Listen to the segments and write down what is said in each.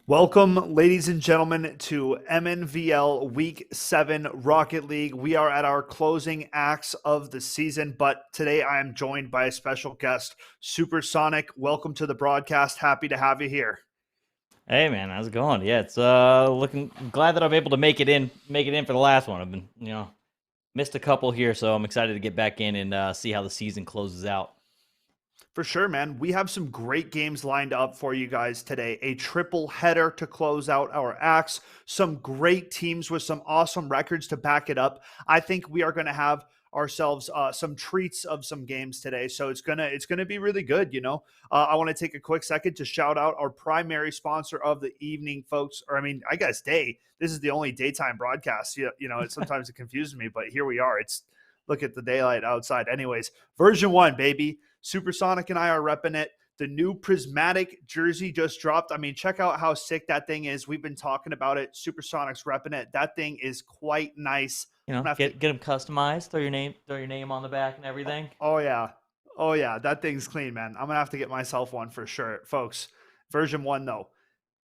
Welcome, ladies and gentlemen, to Mnvl Week 7 Rocket League. We are at our closing acts of the season, but today I am joined by a special guest, Supersonic. Welcome to the broadcast. Happy to have you here. Hey man, how's it going? Yeah, it's glad that I'm able to make it in for the last one. I've been, missed a couple here, so I'm excited to get back in and see how the season closes out. For sure, man. We have some great games lined up for you guys today. A triple header to close out our acts. Some great teams with some awesome records to back it up. I think we are going to have ourselves some treats of some games today, so it's gonna be really good. I want to take a quick second to shout out our primary sponsor of the evening, folks. Or I guess day. This is the only daytime broadcast. Sometimes it confuses me, but here we are. It's look at the daylight outside. Anyways, VERSION1, baby. Supersonic and I are repping it. The new prismatic jersey just dropped. Check out how sick that thing is. We've been talking about it. Supersonic's repping it. That thing is quite nice. Get them customized. Throw your name on the back and everything. Oh yeah, that thing's clean, man. I'm gonna have to get myself one for sure, folks. VERSION1 though,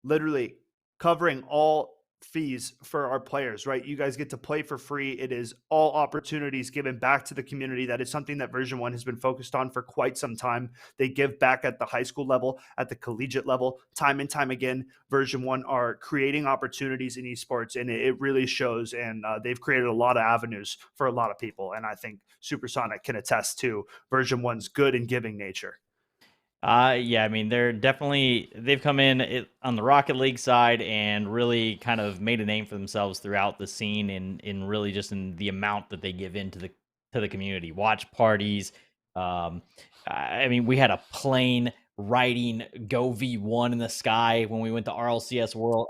literally covering all fees for our players, right? You guys get to play for free. It is all opportunities given back to the community. That is something that VERSION1 has been focused on for quite some time. They give back at the high school level, at the collegiate level, time and time again. VERSION1 are creating opportunities in esports, and it really shows. And they've created a lot of avenues for a lot of people. And I think Supersonic can attest to VERSION1's good and giving nature. Yeah, they've come in on the Rocket League side and really kind of made a name for themselves throughout the scene in really just in the amount that they give into the community. Watch parties. We had a plane riding Go V1 in the sky when we went to RLCS World.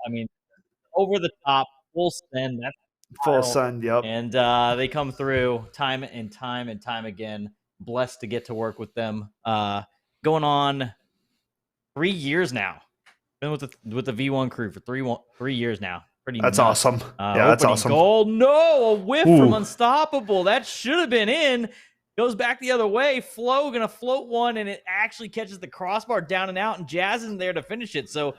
Over the top, full send. That's full send, yep. And they come through time and time again. Blessed to get to work with them. Going on 3 years now. Been with the V1 crew for 3 years now. That's awesome. Yeah, that's awesome. Goal. No, a whiff from Unstoppable. That should have been in. Goes back the other way. Flo gonna float one, and it actually catches the crossbar down and out, and Jazz isn't there to finish it. So,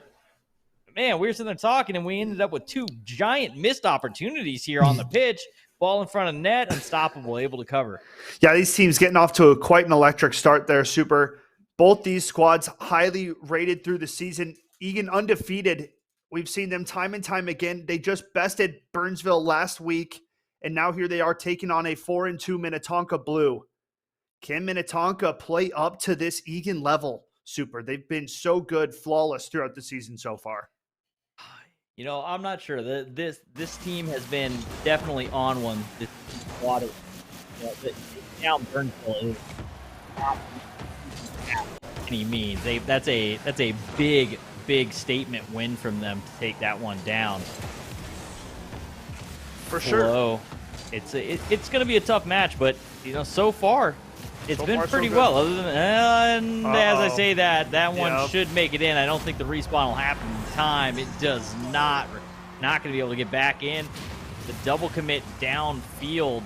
man, we were sitting there talking, and we ended up with two giant missed opportunities here on the pitch. Ball in front of net, Unstoppable able to cover. Yeah, these teams getting off to quite an electric start there, Super. Both these squads highly rated through the season. Egan undefeated. We've seen them time and time again. They just bested Burnsville last week, and now here they are taking on a 4-2 Minnetonka Blue. Can Minnetonka play up to this Egan level, Super? They've been so good, flawless throughout the season so far. I'm not sure. This team has been definitely on one. This squad now Burnsville is any means. That's a big statement win from them to take that one down. For sure. It's going to be a tough match, but so far it's been pretty well. Other than as I say that one should make it in. I don't think the respawn will happen in time. It does not. We're not going to be able to get back in. The double commit downfield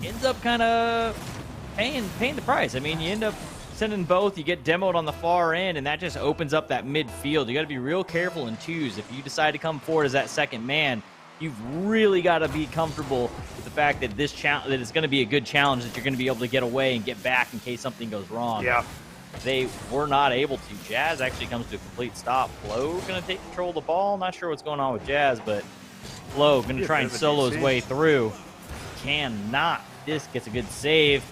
ends up kind of paying the price. You end up sending both. You get demoed on the far end, and that just opens up that midfield. You got to be real careful in twos. If you decide to come forward as that second man, you've really got to be comfortable with the fact that that it's going to be a good challenge, that you're going to be able to get away and get back in case something goes wrong. Yeah. They were not able to. Jazz actually comes to a complete stop. Flo going to take control of the ball. Not sure what's going on with Jazz, but Flo going to try and solo his way through. Cannot. This gets a good save.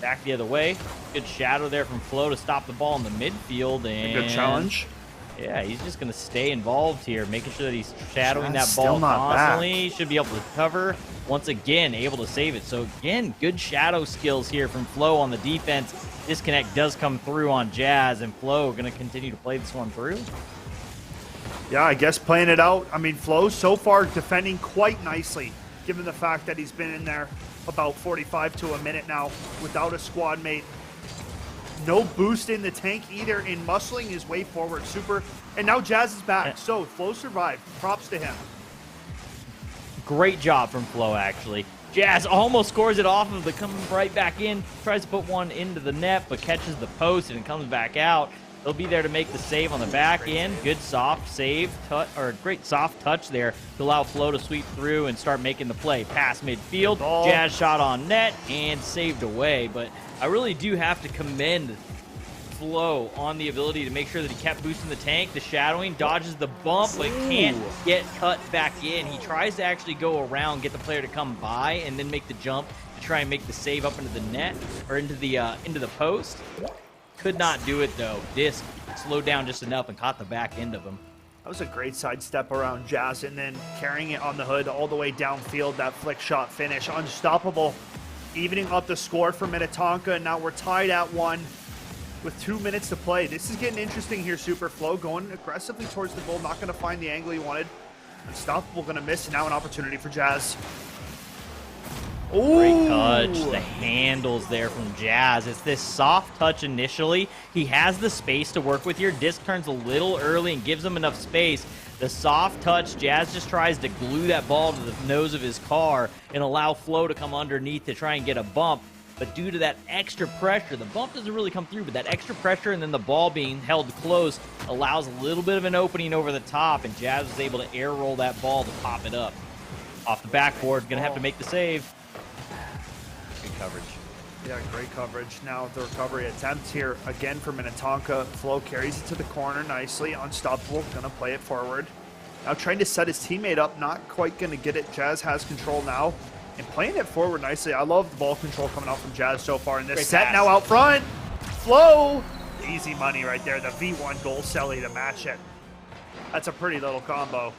Back the other way. Good shadow there from Flo to stop the ball in the midfield. And a good challenge. Yeah, he's just going to stay involved here, making sure that he's shadowing that ball constantly. Should be able to cover. Once again, able to save it. So, again, good shadow skills here from Flo on the defense. Disconnect does come through on Jazz, and Flo going to continue to play this one through. Yeah, I guess playing it out. Flo so far defending quite nicely, given the fact that he's been in there about 45 to a minute now without a squad mate. No boost in the tank either in muscling his way forward. Super. And now Jazz is back. So Flo survived. Props to him. Great job from Flo, actually. Jazz almost scores it off of the coming right back in. Tries to put one into the net, but catches the post and it comes back out. He'll be there to make the save on the back end. Good soft save, or great soft touch there to allow Flo to sweep through and start making the play. Pass midfield, Jazz shot on net, and saved away. But I really do have to commend Flo on the ability to make sure that he kept boosting the tank. The shadowing, dodges the bump, but can't get cut back in. He tries to actually go around, get the player to come by, and then make the jump to try and make the save up into the net, or into the post. Could not do it, though. Disc slowed down just enough and caught the back end of him. That was a great sidestep around Jazz, and then carrying it on the hood all the way downfield. That flick shot finish. Unstoppable. Evening up the score for Minnetonka, and now we're tied at 1 with 2 minutes to play. This is getting interesting here, Super. Flo going aggressively towards the goal. Not going to find the angle he wanted. Unstoppable going to miss, and now an opportunity for Jazz. Ooh. Great touch. The handles there from Jazz. It's this soft touch initially. He has the space to work with here. Disc turns a little early and gives him enough space. The soft touch, Jazz just tries to glue that ball to the nose of his car and allow Flo to come underneath to try and get a bump. But due to that extra pressure, the bump doesn't really come through, but that extra pressure and then the ball being held close allows a little bit of an opening over the top, and Jazz was able to air roll that ball to pop it up. Off the backboard, going to have to make the save. Coverage. Yeah, great coverage. Now the recovery attempt here again for Minnetonka. Flo carries it to the corner nicely. Unstoppable, gonna play it forward. Now trying to set his teammate up, not quite gonna get it. Jazz has control now and playing it forward nicely. I love the ball control coming out from Jazz so far in this set. Pass. Now out front, Flo, easy money right there. The V1 goal celly to match it. That's a pretty little combo.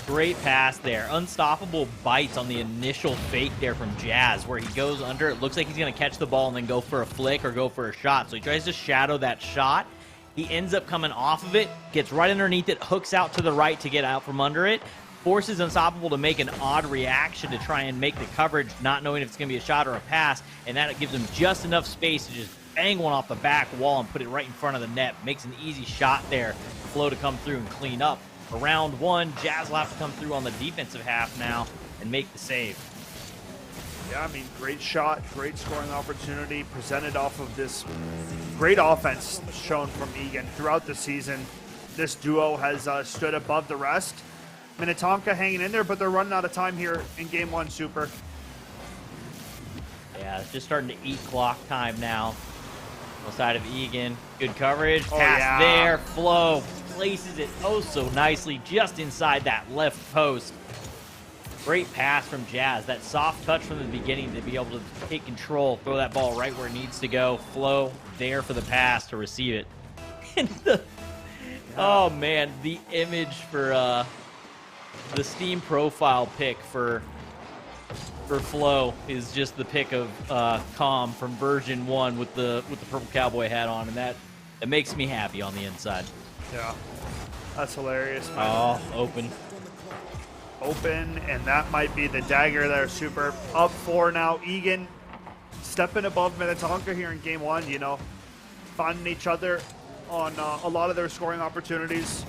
Great pass there. Unstoppable bites on the initial fake there from Jazz, where he goes under. It looks like he's going to catch the ball and then go for a flick or go for a shot. So he tries to shadow that shot. He ends up coming off of it, gets right underneath it, hooks out to the right to get out from under it, forces Unstoppable to make an odd reaction to try and make the coverage, not knowing if it's going to be a shot or a pass, and that gives him just enough space to just bang one off the back wall and put it right in front of the net. Makes an easy shot there. Flo to come through and clean up. For round 1, Jazz will have to come through on the defensive half now and make the save. Yeah, I mean, great shot, great scoring opportunity presented off of this great offense shown from Egan throughout the season. This duo has stood above the rest. Minnetonka hanging in there, but they're running out of time here in game 1, Super. Yeah, it's just starting to eat clock time now. On the side of Egan. Good coverage. Pass there. Flo places it oh so nicely just inside that left post. Great pass from Jazz. That soft touch from the beginning to be able to take control, throw that ball right where it needs to go. Flo there for the pass to receive it. And oh man, the image for the Steam profile pic for Flo is just the pic of Calm from version 1 with the purple cowboy hat on, and that makes me happy on the inside. Yeah, that's hilarious, man. Oh, open, and that might be the dagger there, Super. Up 4 now. Egan stepping above Minnetonka here in game 1. You know, finding each other on a lot of their scoring opportunities.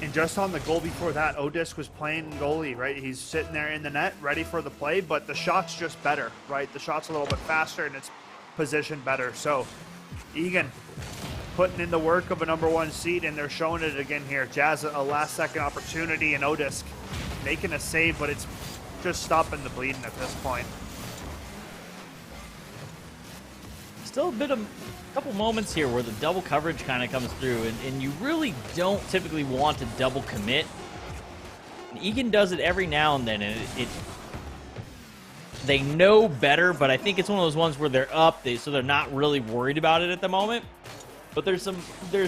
And just on the goal before that, Odisk was playing goalie, right? He's sitting there in the net, ready for the play, but the shot's just better, right? The shot's a little bit faster and it's positioned better. So Egan putting in the work of a #1 seed, and they're showing it again here. Jazz a last-second opportunity, and Odisk making a save, but it's just stopping the bleeding at this point. Still a couple moments here where the double coverage kind of comes through, and you really don't typically want to double commit. And Egan does it every now and then, and they know better, but I think it's one of those ones where they're up, so they're not really worried about it at the moment. But there's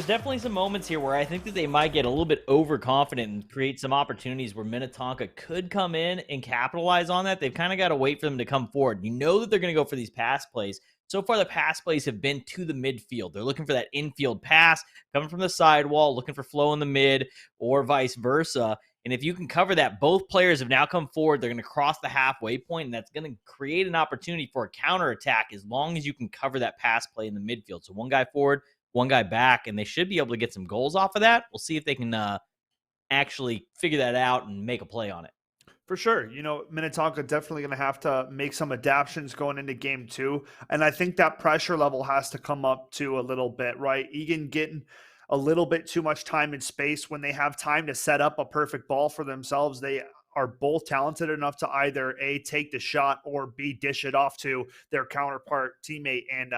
definitely some moments here where I think that they might get a little bit overconfident and create some opportunities where Minnetonka could come in and capitalize on that. They've kind of got to wait for them to come forward. You know that they're going to go for these pass plays. So far, the pass plays have been to the midfield. They're looking for that infield pass, coming from the sidewall, looking for flow in the mid, or vice versa. And if you can cover that, both players have now come forward. They're going to cross the halfway point, and that's going to create an opportunity for a counterattack as long as you can cover that pass play in the midfield. So one guy forward, one guy back, and they should be able to get some goals off of that. We'll see if they can actually figure that out and make a play on it. For sure. Minnetonka definitely going to have to make some adaptations going into game two. And I think that pressure level has to come up to a little bit, right? Egan getting a little bit too much time and space when they have time to set up a perfect ball for themselves. They are both talented enough to either A, take the shot, or B, dish it off to their counterpart teammate. And,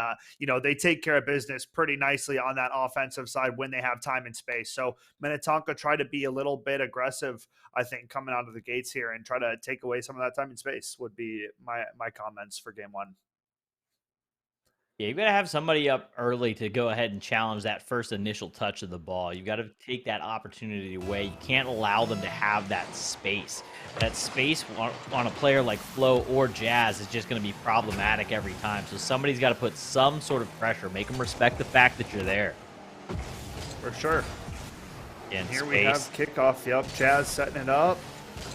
they take care of business pretty nicely on that offensive side when they have time and space. So Minnetonka try to be a little bit aggressive, I think, coming out of the gates here and try to take away some of that time and space would be my comments for game one. Yeah, you got to have somebody up early to go ahead and challenge that first initial touch of the ball. You got to take that opportunity away. You can't allow them to have that space. That space on a player like Flo or Jazz is just going to be problematic every time. So somebody's got to put some sort of pressure, make them respect the fact that you're there. For sure. And here space. we have kickoff. Yep, Jazz setting it up.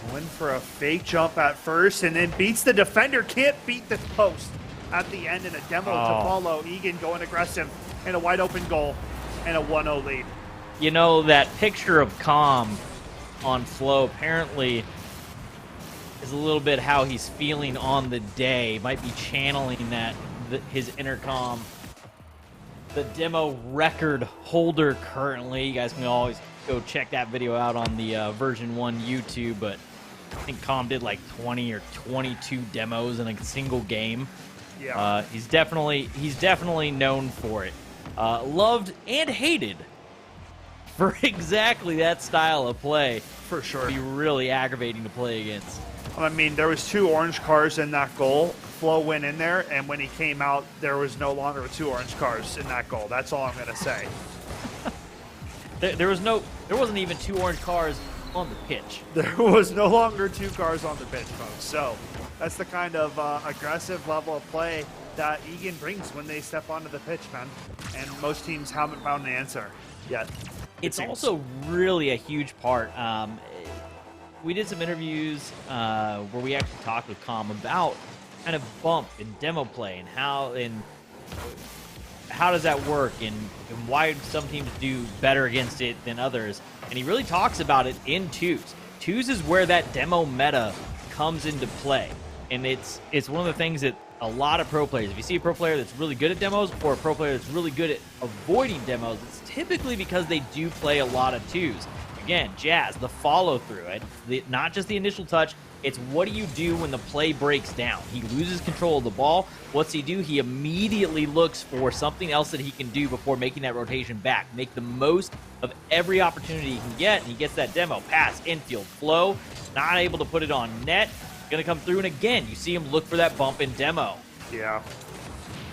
Going for a fake jump at first and then beats the defender. Can't beat the post at the end, and a demo to follow. Egan going aggressive and a wide open goal and a 1-0 lead. That picture of Calm on Flo apparently is a little bit how he's feeling on the day. Might be channeling his intercom. The demo record holder currently. You guys can always go check that video out on the VERSION1 YouTube, but I think Calm did like 20 or 22 demos in a single game. Yeah. He's definitely known for it. Loved and hated for exactly that style of play. For sure. It'd be really aggravating to play against. I mean, there was 2 orange cars in that goal. Flo went in there, and when he came out, there was no longer 2 orange cars in that goal. That's all I'm going to say. There wasn't even 2 orange cars on the pitch. There was no longer 2 cars on the pitch, folks. So that's the kind of aggressive level of play that Egan brings when they step onto the pitch, man. And most teams haven't found an answer yet. It's also really a huge part. We did some interviews where we actually talked with Calm about kind of bump and demo play and how does that work and why some teams do better against it than others. And he really talks about it in twos. Twos is where that demo meta comes into play. And it's one of the things that a lot of pro players, if you see a pro player that's really good at demos or a pro player that's really good at avoiding demos, it's typically because they do play a lot of twos. Again, Jazz, the follow through, not just the initial touch, it's what do you do when the play breaks down? He loses control of the ball. What's he do? He immediately looks for something else that he can do before making that rotation back. Make the most of every opportunity he can get, and he gets that demo. Pass, infield, Flow, not able to put it on net. Going to come through, and again, you see him look for that bump in demo. Yeah.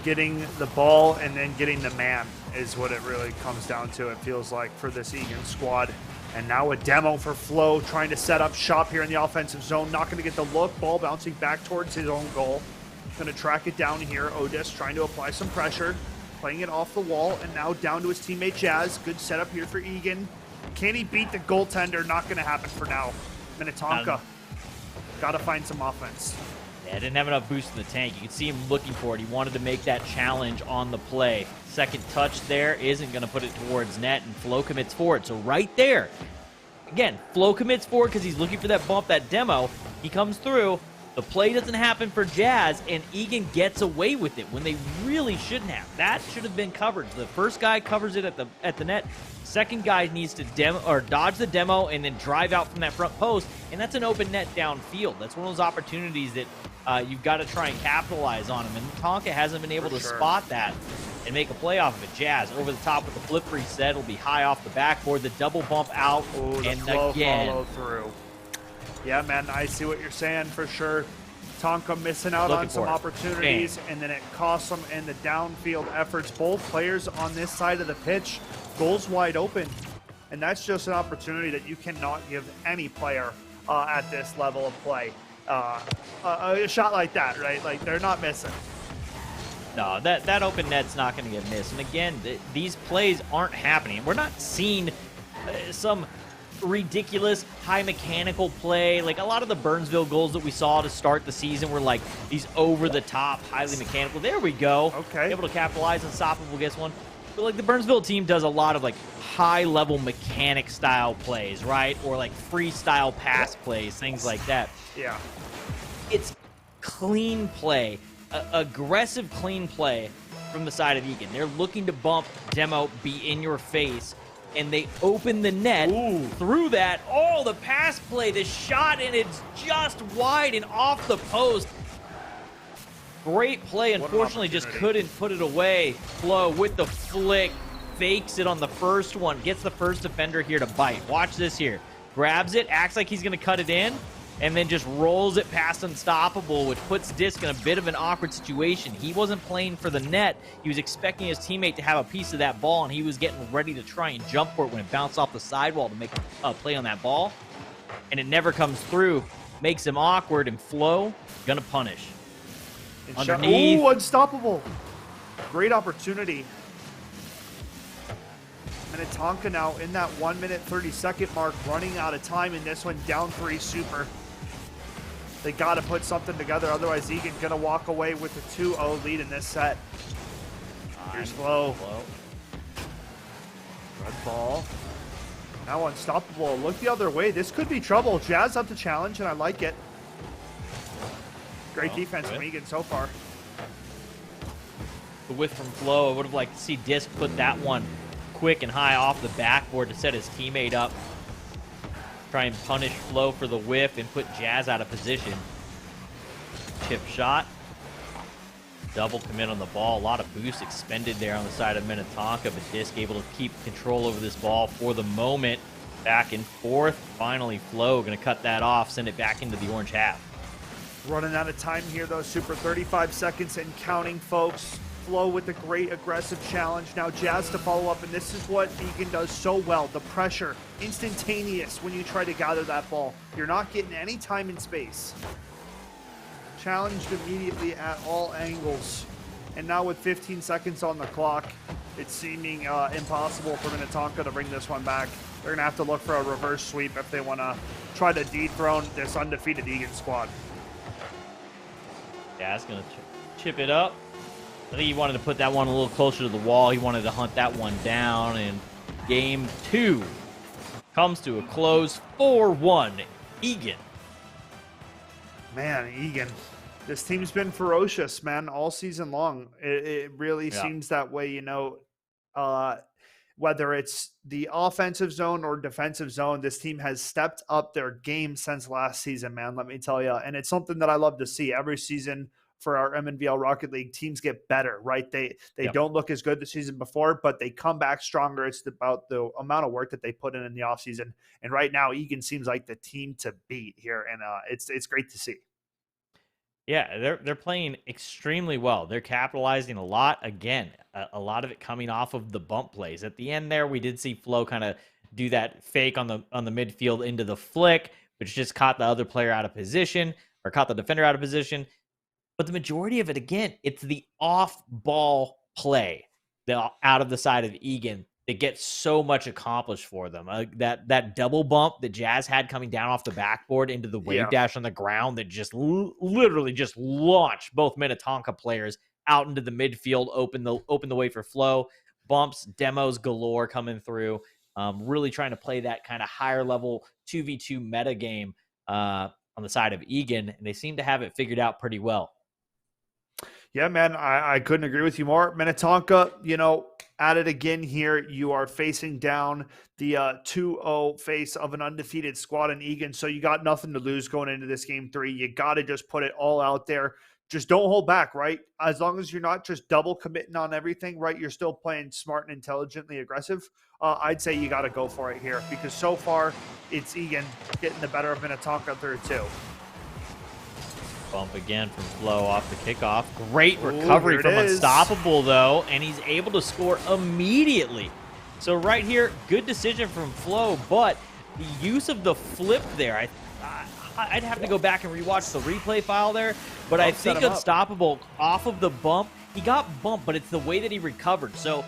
Getting the ball and then getting the man is what it really comes down to, it feels like, for this Egan squad. And now a demo for Flo, trying to set up shop here in the offensive zone. Not going to get the look. Ball bouncing back towards his own goal. Going to track it down here. Otis trying to apply some pressure. Playing it off the wall. And now down to his teammate Jazz. Good setup here for Egan. Can he beat the goaltender? Not going to happen for now. Minnetonka. Got to find some offense. Yeah, didn't have enough boost in the tank. You could see him looking for it. He wanted to make that challenge on the play. Second touch there isn't going to put it towards net, and Flo commits forward. So right there, again, Flo commits forward because he's looking for that bump, that demo. He comes through. The play doesn't happen for Jazz, and Egan gets away with it when they really shouldn't have. That should have been covered. The first guy covers it at the net. Second guy needs to dodge the demo and then drive out from that front post, and that's an open net downfield. That's one of those opportunities that you've got to try and capitalize on him, and Tonka hasn't been able to spot that and make a play off of it. Jazz over the top with the flip reset. It'll be high off the backboard. The double bump out, and again follow through. Yeah, man, I see what you're saying for sure. Tonka missing out on some opportunities, and then it costs them in the downfield efforts. Both players on this side of the pitch, goals wide open, and that's just an opportunity that you cannot give any player at this level of play. A shot like that, right? Like, they're not missing. No, that open net's not going to get missed. And again, these plays aren't happening. We're not seeing some ridiculous high mechanical play. Like a lot of the Burnsville goals that we saw to start the season were like these over the top, highly mechanical. There we go. Okay. Able to capitalize, unstoppable gets one. But like the Burnsville team does a lot of like high-level mechanic style plays, right? Or like freestyle pass plays, things like that. Yeah. It's clean play, aggressive clean play from the side of Egan. They're looking to bump, demo, be in your face, and they open the net through that. Oh, the pass play, the shot, and it's just wide and off the post. Great play. Unfortunately, just couldn't put it away. Flo with the flick, fakes it on the first one, gets the first defender here to bite. Watch this here. Grabs it, acts like he's going to cut it in, and then just rolls it past Unstoppable, which puts Disc in a bit of an awkward situation. He wasn't playing for the net. He was expecting his teammate to have a piece of that ball, and he was getting ready to try and jump for it when it bounced off the sidewall to make a play on that ball. And it never comes through. Makes him awkward, and Flo gonna punish. Underneath. Ooh, Unstoppable. Great opportunity. Minnetonka now in that 1 minute 30-second mark, running out of time in this one, down 3 super. They got to put something together, otherwise Egan gonna walk away with a 2-0 lead in this set. Here's Flo. Red ball. Now Unstoppable. Look the other way. This could be trouble. Jazz up to challenge, and I like it. Great defense from Egan so far. The whiff from Flo. I would have liked to see Disc put that one quick and high off the backboard to set his teammate up. Try and punish Flo for the whiff and put Jazz out of position. Chip shot. Double commit on the ball. A lot of boost expended there on the side of Minnetonka, but Disc able to keep control over this ball for the moment. Back and forth. Finally, Flo going to cut that off, send it back into the orange half. Running out of time here, though. Super 35 seconds and counting, folks. Flo with a great aggressive challenge. Now Jazz to follow up, and this is what Egan does so well. The pressure, instantaneous when you try to gather that ball. You're not getting any time and space. Challenged immediately at all angles. And now with 15 seconds on the clock, it's seeming impossible for Minnetonka to bring this one back. They're going to have to look for a reverse sweep if they want to try to dethrone this undefeated Egan squad. Jazz going to chip it up. I think he wanted to put that one a little closer to the wall. He wanted to hunt that one down. And game 2 comes to a close. 4-1, Egan. Man, Egan. This team's been ferocious, man, all season long. It really seems that way, you know. Whether it's the offensive zone or defensive zone, this team has stepped up their game since last season, man, let me tell you. And it's something that I love to see every season for our Mnvl Rocket League. Teams get better, right? They don't look as good the season before, but they come back stronger. It's about the amount of work that they put in the offseason. And right now, Egan seems like the team to beat here, and it's great to see. Yeah, they're playing extremely well. They're capitalizing a lot. Again, a lot of it coming off of the bump plays. At the end there, we did see Flo kind of do that fake on the midfield into the flick, which just caught the other player out of position, or caught the defender out of position. But the majority of it, again, it's the off-ball play out of the side of Egan that gets so much accomplished for them. That double bump that Jazz had coming down off the backboard into the wave dash on the ground that just literally just launched both Minnetonka players out into the midfield, open the way for Flo. Bumps, demos galore coming through. Really trying to play that kind of higher level 2v2 meta game on the side of Egan, and they seem to have it figured out pretty well. Yeah, man, I couldn't agree with you more. Minnetonka, you know, at it again here. You are facing down the 2-0 face of an undefeated squad in Egan, so you got nothing to lose going into this game 3. You got to just put it all out there. Just don't hold back, right? As long as you're not just double committing on everything, right? You're still playing smart and intelligently aggressive. I'd say you got to go for it here, because so far it's Egan getting the better of Minnetonka through 2. Bump again from Flo off the kickoff. Great recovery from Unstoppable, though, and he's able to score immediately. So right here, good decision from Flo, but the use of the flip there, I'd have to go back and rewatch the replay file there, but I think Unstoppable off of the bump, he got bumped, but it's the way that he recovered. So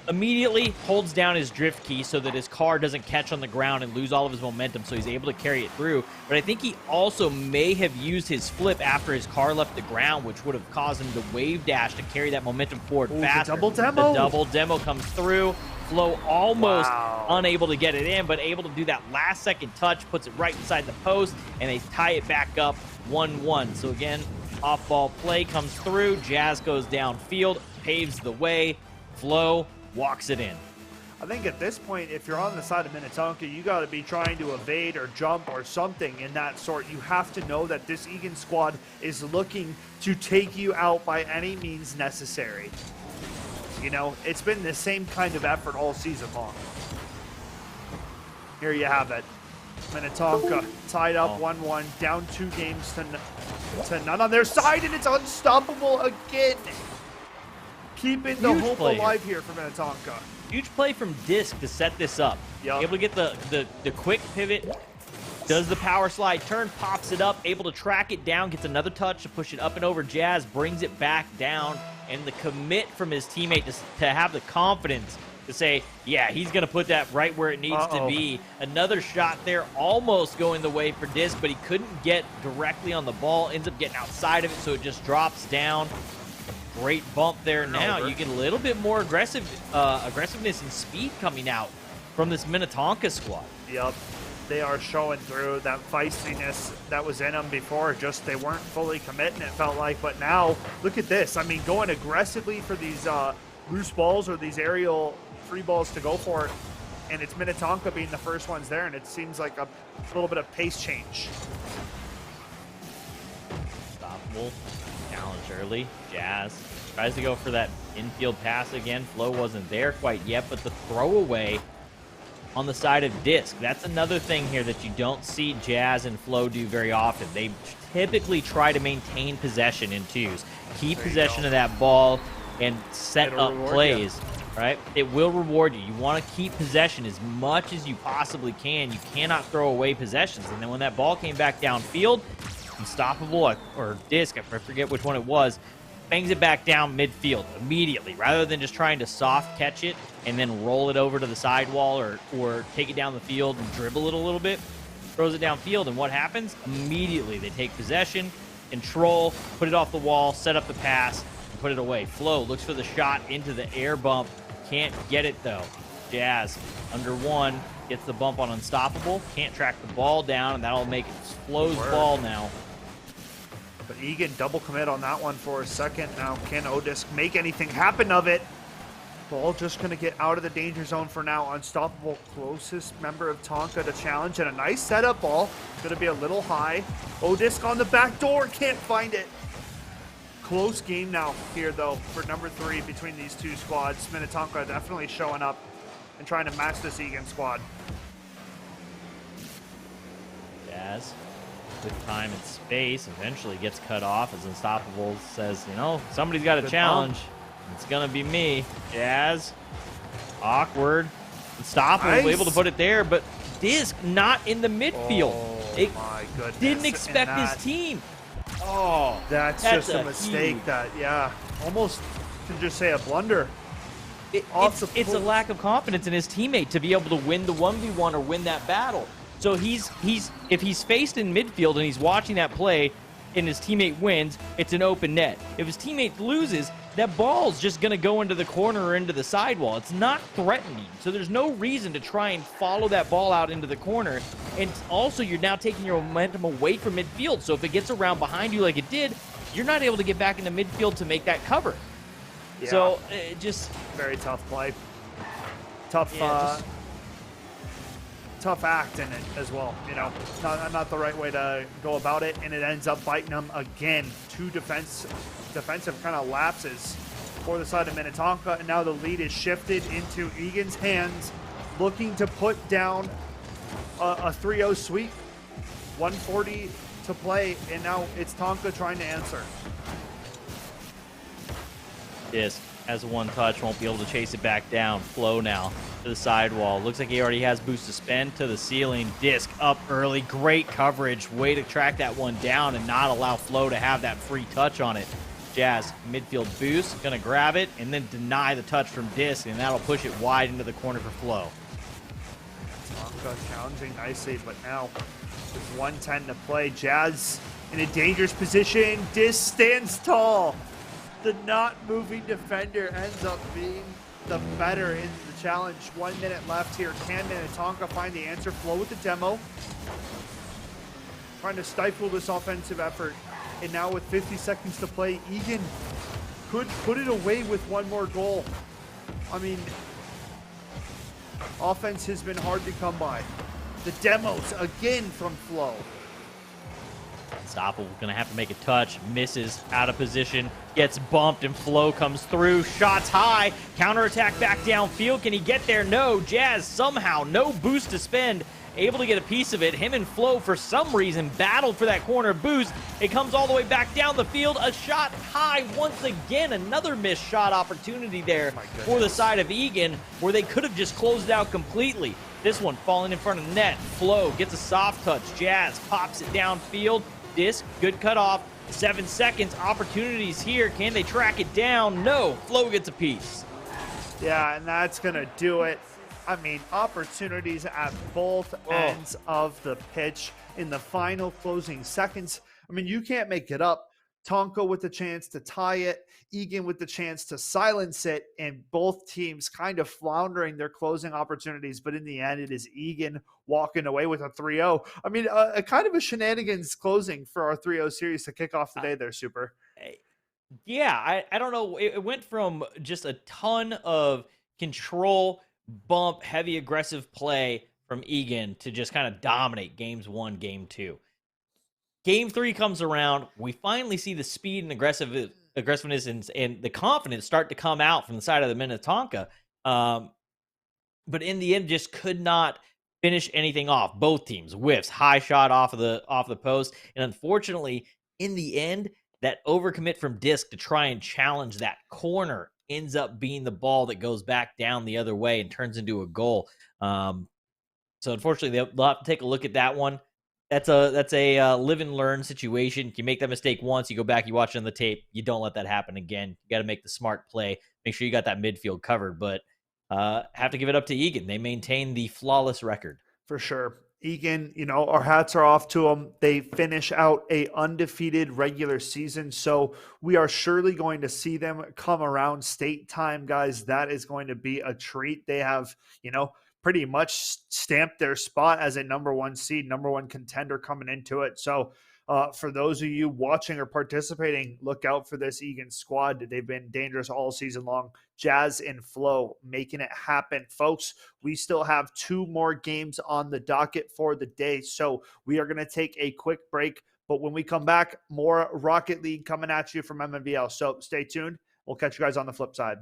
Immediately holds down his drift key so that his car doesn't catch on the ground and lose all of his momentum, so he's able to carry it through. But I think he also may have used his flip after his car left the ground, which would have caused him to wave dash to carry that momentum forward faster. The double demo. The double demo comes through. Flo almost unable to get it in, but able to do that last second touch, puts it right inside the post, and they tie it back up 1-1. So again, off ball play comes through. Jazz goes downfield, paves the way. Flo walks it in. I think at this point, if you're on the side of Minnetonka, you got to be trying to evade or jump or something in that sort. You have to know that this Egan squad is looking to take you out by any means necessary. You know, it's been the same kind of effort all season long. Here you have it. Minnetonka tied up 1-1, down 2 games to none on their side, and it's unstoppable again. Keeping the hope alive here for Minnetonka. Huge play from Disc to set this up. Yep. Able to get the quick pivot, does the power slide turn, pops it up, able to track it down, gets another touch to push it up and over Jazz, brings it back down, and the commit from his teammate to have the confidence to say, yeah, he's going to put that right where it needs to be. Another shot there, almost going the way for Disc, but he couldn't get directly on the ball, ends up getting outside of it, so it just drops down. Great bump there. Now you get a little bit more aggressiveness and speed coming out from this Minnetonka squad. Yep, they are showing through that feistiness that was in them before. Just they weren't fully committing, it felt like. But now, look at this. I mean, going aggressively for these loose balls or these aerial free balls to go for it. And it's Minnetonka being the first ones there, and it seems like a little bit of pace change. Stoppable. Challenge early. Jazz tries to go for that infield pass again. Flo wasn't there quite yet, but the throwaway on the side of Disc. That's another thing here that you don't see Jazz and Flo do very often. They typically try to maintain possession in twos. Keep possession of that ball and set up plays, right? It will reward you. You want to keep possession as much as you possibly can. You cannot throw away possessions. And then when that ball came back downfield, Unstoppable or Disc, I forget which one it was, bangs it back down midfield immediately, rather than just trying to soft catch it and then roll it over to the sidewall or take it down the field and dribble it a little bit. Throws it downfield, and what happens? Immediately they take possession, control, put it off the wall, set up the pass, and put it away. Flo looks for the shot into the air bump. Can't get it, though. Jazz, under one, gets the bump on Unstoppable. Can't track the ball down, and that'll make it Flo's ball now. But Egan double commit on that one for a second. Now, can Odisk make anything happen of it? Ball just going to get out of the danger zone for now. Unstoppable, closest member of Tonka to challenge, and a nice setup ball. Going to be a little high. Odisk on the back door, can't find it. Close game now here, though, for number 3 between these two squads. Minnetonka definitely showing up and trying to match this Egan squad. Jazz, with time and space, eventually gets cut off as Unstoppable says, you know, somebody's got a challenge. It's going to be me. Jazz, awkward. Unstoppable, able to put it there, but Disc not in the midfield. Oh, my goodness. Didn't expect his team. Oh, that's just a mistake that, yeah, almost can just say a blunder. It's a lack of confidence in his teammate to be able to win the 1v1 or win that battle. So if he's faced in midfield and he's watching that play and his teammate wins, it's an open net. If his teammate loses, that ball's just going to go into the corner or into the sidewall. It's not threatening. So there's no reason to try and follow that ball out into the corner. And also, you're now taking your momentum away from midfield. So if it gets around behind you like it did, you're not able to get back into midfield to make that cover. Yeah. So just very tough play. Tough, tough act in it as well. You know, not the right way to go about it, and it ends up biting them again. 2 defensive kind of lapses for the side of Minnetonka, and now the lead is shifted into Egan's hands, looking to put down a 3-0 sweep. 140 to play, and now it's Tonka trying to answer. Disc has one touch, won't be able to chase it back down. Flo now to the sidewall. Looks like he already has boost to spend to the ceiling. Disc up early. Great coverage. Way to track that one down and not allow Flo to have that free touch on it. Jazz, midfield boost, gonna grab it, and then deny the touch from Disc, and that'll push it wide into the corner for Flow. Tonka challenging nicely, but now with 110 to play, Jazz in a dangerous position. Disc stands tall. The not moving defender ends up being the better in the challenge. 1 minute left here. Can Minnetonka find the answer? Flow with the demo. Trying to stifle this offensive effort. And now with 50 seconds to play, Egan could put it away with one more goal. I mean, offense has been hard to come by. The demos again from Flow. Stoppel gonna have to make a touch, misses out of position, gets bumped, and Flow comes through. Shots high, counterattack back downfield. Can he get there? No. Jazz somehow, no boost to spend, able to get a piece of it. Him and Flow, for some reason, battled for that corner boost. It comes all the way back down the field. A shot high once again. Another missed shot opportunity there for the side of Egan, where they could have just closed it out completely. This one falling in front of the net. Flow gets a soft touch. Jazz pops it downfield. Disc, good cutoff. 7 seconds. Opportunities here. Can they track it down? No. Flow gets a piece. Yeah, and that's going to do it. I mean, opportunities at both ends of the pitch in the final closing seconds. I mean, you can't make it up. Tonka with the chance to tie it, Egan with the chance to silence it, and both teams kind of floundering their closing opportunities. But in the end, it is Egan walking away with a 3-0. I mean, a kind of a shenanigans closing for our 3-0 series to kick off the day there, Super. Yeah, I don't know. It went from just a ton of control, bump, heavy aggressive play from Egan to just kind of dominate games 1, game 2. Game 3 comes around. We finally see the speed and aggressiveness and the confidence start to come out from the side of the Minnetonka. But in the end, just could not finish anything off. Both teams whiffs, high shot off the post, and unfortunately, in the end, that overcommit from Disc to try and challenge that corner ends up being the ball that goes back down the other way and turns into a goal. So unfortunately, they'll have to take a look at that one. That's a live and learn situation. You make that mistake once, you go back, you watch it on the tape. You don't let that happen again. You got to make the smart play. Make sure you got that midfield covered. But have to give it up to Egan. They maintain the flawless record. For sure. Egan, you know, our hats are off to them. They finish out a undefeated regular season, so we are surely going to see them come around state time, guys. That is going to be a treat. They have, you know, pretty much stamped their spot as a number 1 seed, number 1 contender coming into it. So for those of you watching or participating, look out for this Egan squad. They've been dangerous all season long. Jazz and Flow making it happen. Folks, we still have 2 more games on the docket for the day. So we are going to take a quick break. But when we come back, more Rocket League coming at you from Mnvl. So stay tuned. We'll catch you guys on the flip side.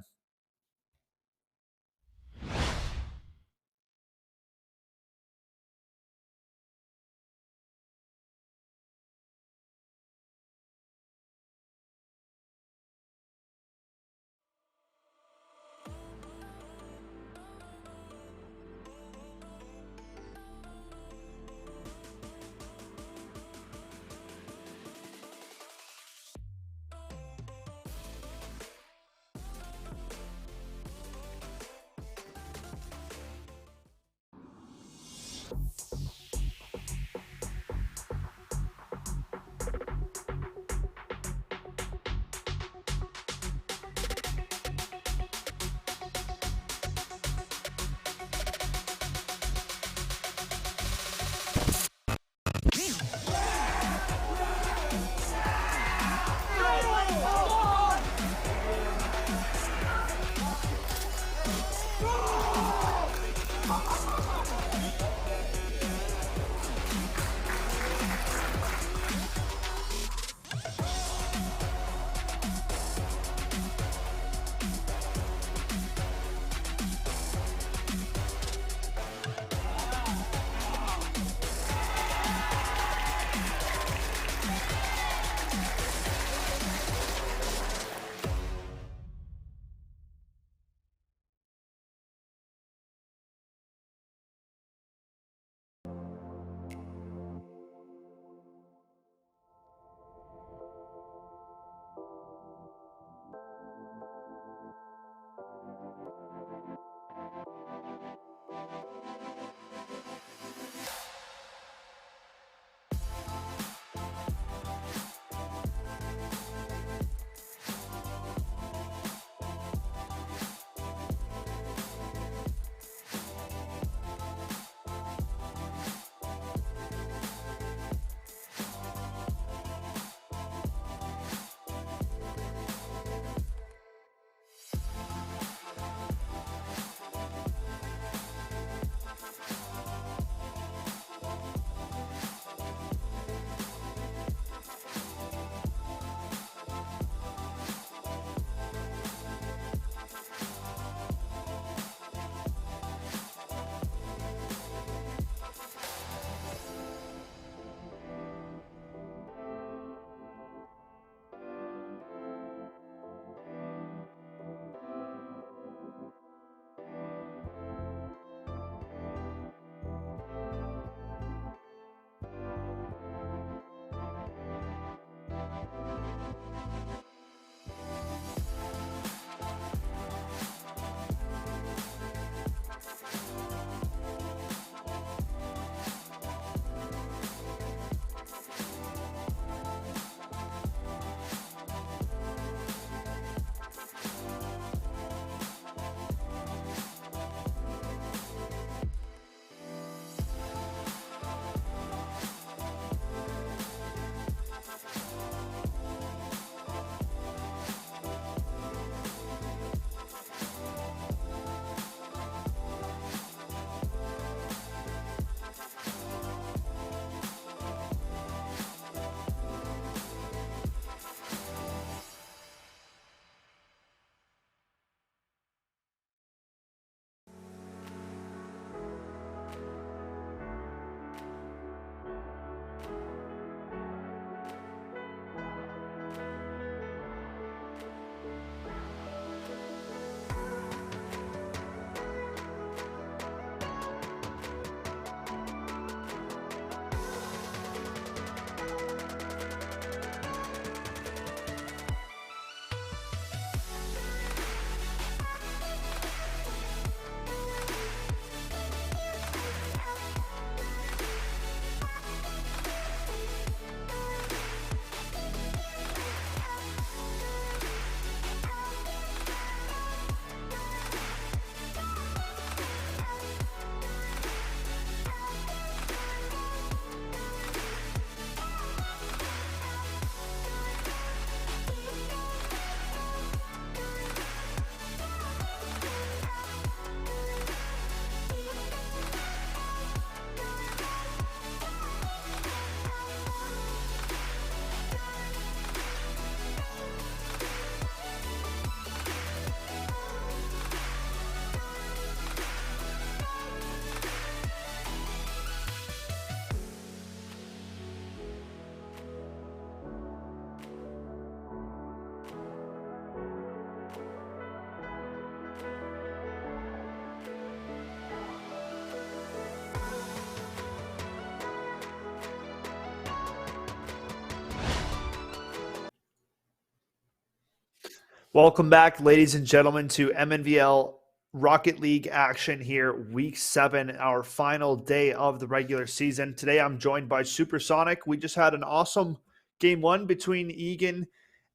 Welcome back, ladies and gentlemen, to Mnvl Rocket League action here, week 7, our final day of the regular season. Today I'm joined by Supersonic. We just had an awesome game 1 between Egan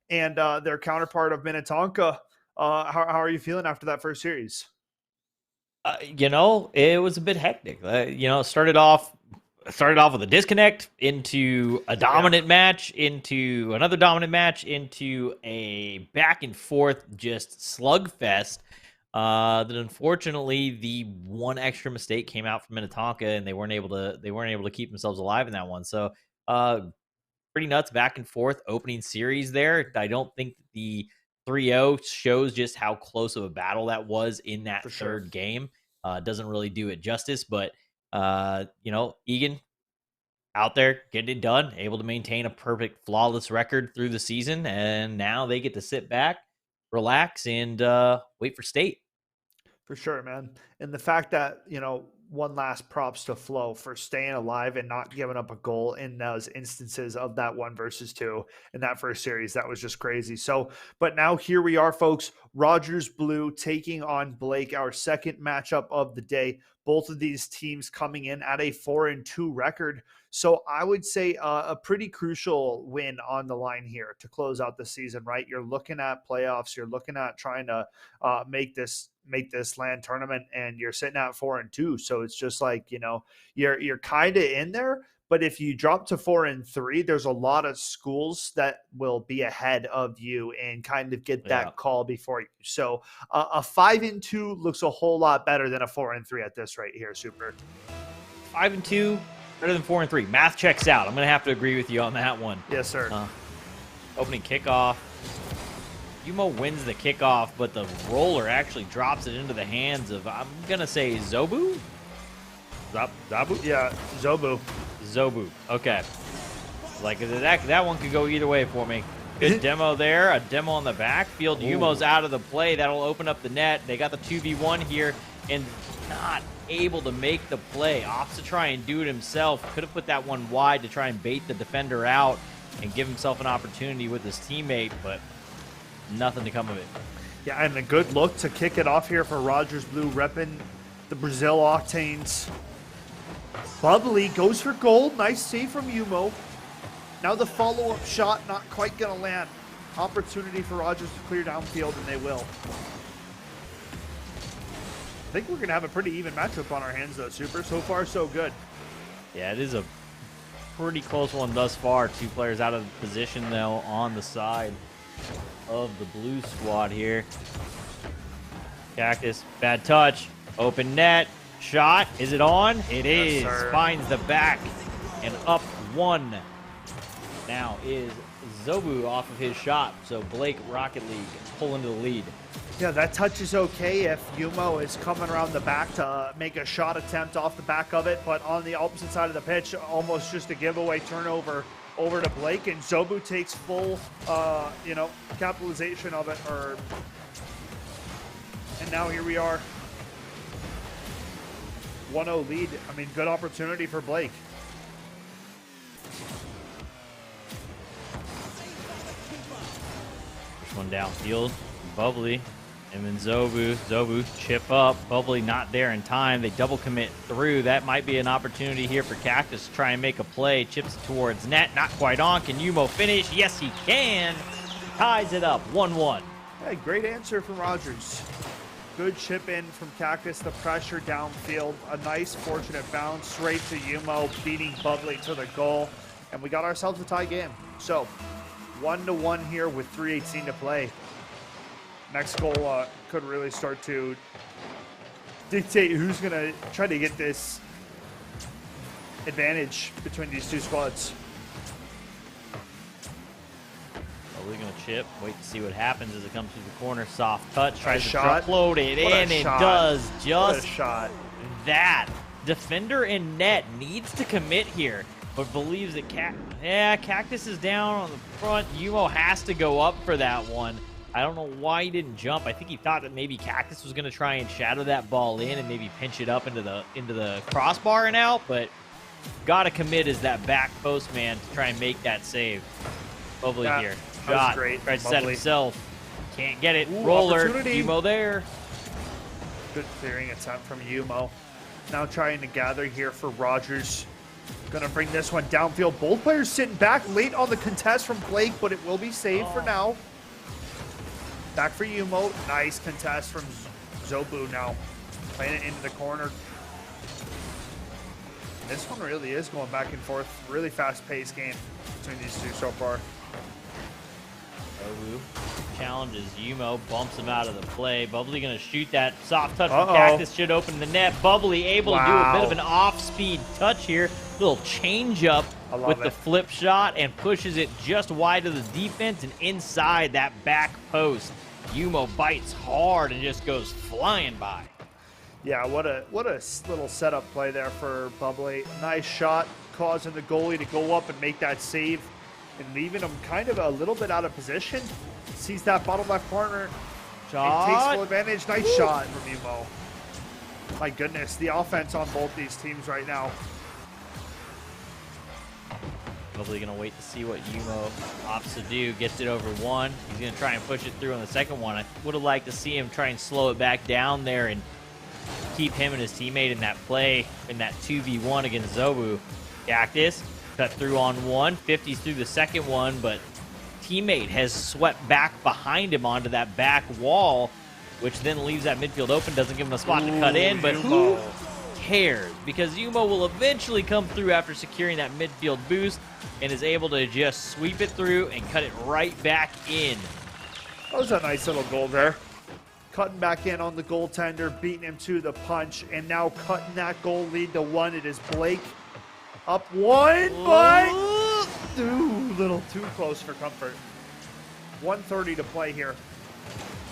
and their counterpart of Minnetonka. How are you feeling after that first series? It was a bit hectic. Started off with a disconnect into a dominant match, into another dominant match, into a back and forth just slugfest. That unfortunately the one extra mistake came out from Minnetonka, and they weren't able to keep themselves alive in that one. So pretty nuts back and forth opening series there. I don't think the 3-0 shows just how close of a battle that was in that third game. Doesn't really do it justice, but Egan out there getting it done, able to maintain a perfect, flawless record through the season, and now they get to sit back, relax, and wait for state. For sure, man. And the fact that, one last props to Flo for staying alive and not giving up a goal in those instances of that 1 versus 2 in that first series. That was just crazy. So, but now here we are, folks. Rogers Blue taking on Blake, our second matchup of the day. Both of these teams coming in at a 4-2 record. So I would say a pretty crucial win on the line here to close out the season, right? You're looking at playoffs. You're looking at trying to make this land tournament, and you're sitting at 4-2. So it's just like, you're kind of in there. But if you drop to 4-3, there's a lot of schools that will be ahead of you and kind of get that call before you. So a 5-2 looks a whole lot better than a 4-3 at this right here, Super. 5-2, better than 4-3. Math checks out. I'm going to have to agree with you on that one. Yes, sir. Opening kickoff. Yumo wins the kickoff, but the roller actually drops it into the hands of, I'm going to say, Zobu? Zabu? Yeah, Zobu. Zobu. Okay. Like, that one could go either way for me. Good demo there. A demo on the backfield. Yumo's out of the play. That'll open up the net. They got the 2v1 here and not able to make the play. Opts to try and do it himself. Could have put that one wide to try and bait the defender out and give himself an opportunity with his teammate, but nothing to come of it. Yeah, and a good look to kick it off here for Rogers Blue, repping the Brazil Octanes. Bubbly goes for gold. Nice save from Yumo. Now the follow-up shot not quite going to land. Opportunity for Rogers to clear downfield, and they will. I think we're going to have a pretty even matchup on our hands, though, Super. So far, so good. Yeah, it is a pretty close one thus far. 2 players out of position, though, on the side of the blue squad here. Cactus, bad touch. Open net. Shot. Is it on? It is. Sir. Finds the back and up 1. Now is Zobu off of his shot. So Blake Rocket League pull into the lead. Yeah, that touch is okay if Yumo is coming around the back to make a shot attempt off the back of it, but on the opposite side of the pitch, almost just a giveaway turnover over to Blake, and Zobu takes full, capitalization of it. And now here we are. 1-0 lead. I mean, good opportunity for Blake. First one downfield. Bubbly. And then Zobu chip up. Bubbly not there in time. They double commit through. That might be an opportunity here for Cactus to try and make a play. Chips it towards net. Not quite on. Can Yumo finish? Yes, he can. Ties it up. 1-1. Hey, great answer from Rogers. Good chip in from Cactus. The pressure downfield. A nice, fortunate bounce straight to Yumo, beating Bubbly to the goal. And we got ourselves a tie game. So, 1-1 here with 3:18 to play. Next goal could really start to dictate who's going to try to get this advantage between these 2 squads. Bubbly going to chip. Wait to see what happens as it comes through the corner. Soft touch. Tries to shot. float it in. It does just shot. that. Defender in net needs to commit here, but believes that Cactus is down on the front. Yumo has to go up for that one. I don't know why he didn't jump. I think he thought that maybe Cactus was going to try and shadow that ball in and maybe pinch it up into the crossbar and out, but got to commit as that back post man to try and make that save. Bubbly here. Shot. Great. Tries to set himself. Can't get it. Ooh, Roller. opportunity. Yumo there. Good clearing attempt from Yumo. Now trying to gather here for Rogers. Gonna bring this one downfield. Both players sitting back late on the contest from Blake, but it will be saved for now. Back for Yumo. Nice contest from Zobu now. Playing it into the corner. This one really is going back and forth. Really fast-paced game between these two so far. Zobu challenges Yumo, bumps him out of the play. Bubbly gonna shoot that soft touch from Cactus, should open the net. Bubbly able to do a bit of an off-speed touch here. Little change up with the flip shot and pushes it just wide of the defense and inside that back post. Yumo bites hard and just goes flying by. Yeah, what a little setup play there for Bubbly. Nice shot, causing the goalie to go up and make that save and leaving him kind of a little bit out of position. Sees that bottom left corner. Shot. And takes full advantage. Nice shot from Yumo. My goodness, the offense on both these teams right now. Probably gonna wait to see what Yumo opts to do. Gets it over one. He's gonna try and push it through on the second one. I would have liked to see him try and slow it back down there and keep him and his teammate in that play in that 2v1 against Zobu. Cactus cut through on one. 50s through the second one, but teammate has swept back behind him onto that back wall, which then leaves that midfield open. Doesn't give him a spot to cut in, but who cares? Because Yumo will eventually come through after securing that midfield boost and is able to just sweep it through and cut it right back in. That was a nice little goal there. Cutting back in on the goaltender, beating him to the punch, and now cutting that goal lead to one. It is Blake up one, but a little too close for comfort. 1:30 to play here.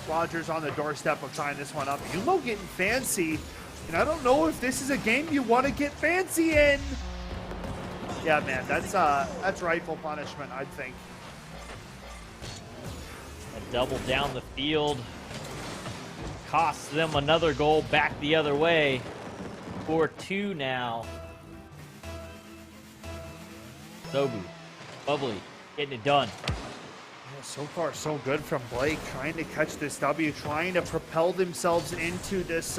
Rogers on the doorstep of tying this one up. Yumo getting fancy, and I don't know if this is a game you want to get fancy in. Yeah, man, that's rightful punishment, I think. A double down the field costs them another goal back the other way. 4-2 now. Zobu, Bubbly, getting it done. Yeah, so far, so good from Blake. Trying to catch this W, trying to propel themselves into this,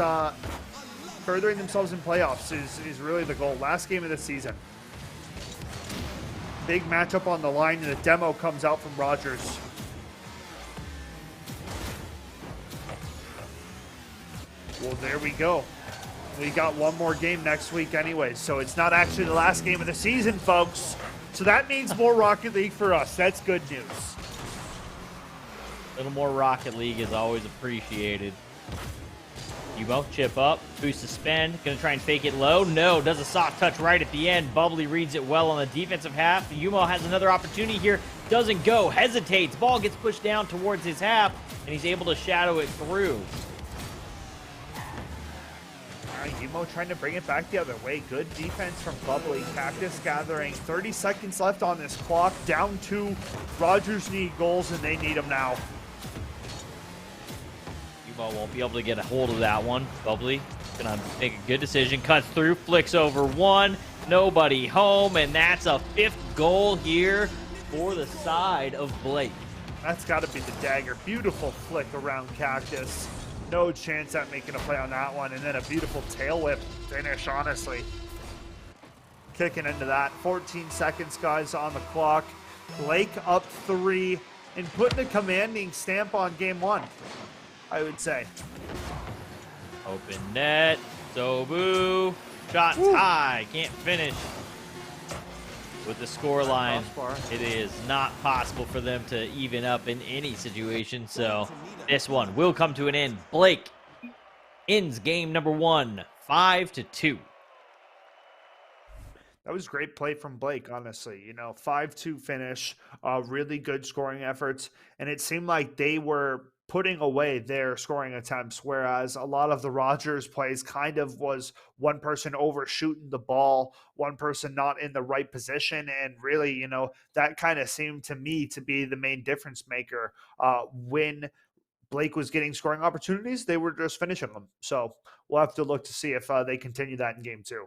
furthering themselves in playoffs is really the goal. Last game of the season. Big matchup on the line, and the demo comes out from Rogers. Well, there we go. We got one more game next week anyway, so it's not actually the last game of the season, folks. So that means more Rocket League for us. That's good news. A little more Rocket League is always appreciated. Yumo, chip up, boost to spin, gonna try and fake it low. No, does a soft touch right at the end. Bubbly reads it well on the defensive half. Yumo has another opportunity here, doesn't go, hesitates. Ball gets pushed down towards his half, and he's able to shadow it through. Yumo trying to bring it back the other way. Good defense from Bubbly. Cactus gathering 30 seconds left on this clock. Down two. Rogers need goals, and they need them now. Yumo won't be able to get a hold of that one. Bubbly gonna make a good decision. Cuts through, flicks over one. Nobody home, and that's a fifth goal here for the side of Blake. That's got to be the dagger. Beautiful flick around Cactus. No chance at making a play on that one. And then a beautiful tail whip finish, honestly. Kicking into that. 14 seconds, guys, on the clock. Blake up 3 and putting a commanding stamp on game 1, I would say. Open net. Zobu. Shots high. Can't finish. With the score line, it is not possible for them to even up in any situation. So this one will come to an end. Blake ends game number 1, 5-2. That was great play from Blake, honestly. 5-2 finish, really good scoring efforts. And it seemed like they were putting away their scoring attempts, whereas a lot of the Rogers plays kind of was one person overshooting the ball, one person not in the right position. And really, that kind of seemed to me to be the main difference maker. When Blake was getting scoring opportunities, they were just finishing them. So we'll have to look to see if they continue that in game 2.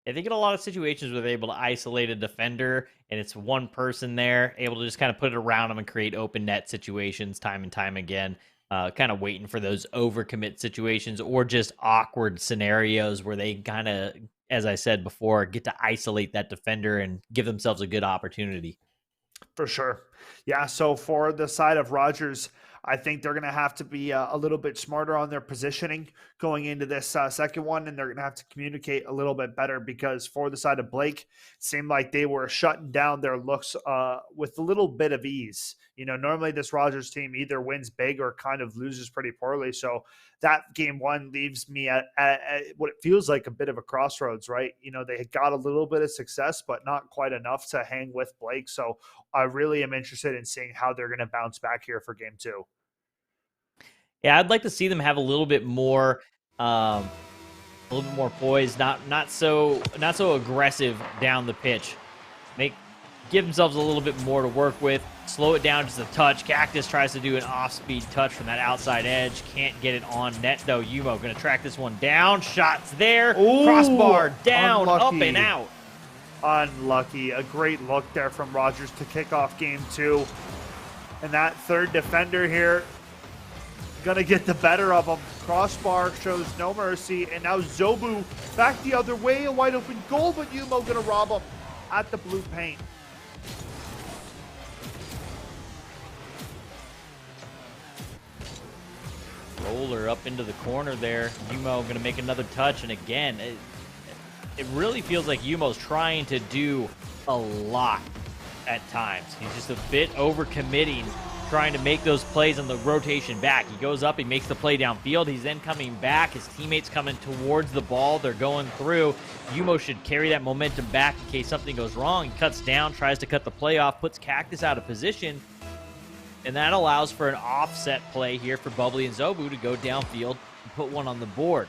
I think in a lot of situations where they're able to isolate a defender and it's one person there, able to just kind of put it around them and create open net situations time and time again, kind of waiting for those overcommit situations or just awkward scenarios where they kind of, as I said before, get to isolate that defender and give themselves a good opportunity. For sure. Yeah. So for the side of Rogers, I think they're going to have to be a little bit smarter on their positioning going into this second one, and they're going to have to communicate a little bit better because for the side of Blake, it seemed like they were shutting down their looks with a little bit of ease. You know, normally this Rogers team either wins big or kind of loses pretty poorly. So that game one leaves me at what it feels like a bit of a crossroads, right? You know, they had got a little bit of success, but not quite enough to hang with Blake. So I really am interested in seeing how they're going to bounce back here for game two. Yeah, I'd like to see them have a little bit more poise, not so aggressive down the pitch. Give themselves a little bit more to work with. Slow it down just a touch. Cactus tries to do an off-speed touch from that outside edge. Can't get it on net, though. Yumo going to track this one down. Shots there. Ooh, crossbar down, unlucky. up and out. Unlucky. A great look there from Rogers to kick off game two. And that third defender here going to get the better of him. Crossbar shows no mercy. And now Zobu back the other way. A wide open goal, but Yumo going to rob him at the blue paint. Roller up into the corner there. Yumo going to make another touch. And again, it really feels like Yumo's trying to do a lot at times. He's just a bit overcommitting, trying to make those plays on the rotation back. He goes up, he makes the play downfield. He's then coming back. His teammates coming towards the ball. They're going through. Yumo should carry that momentum back in case something goes wrong. He cuts down, tries to cut the play off, puts Cactus out of position. And that allows for an offset play here for Bubbly and Zobu to go downfield and put one on the board.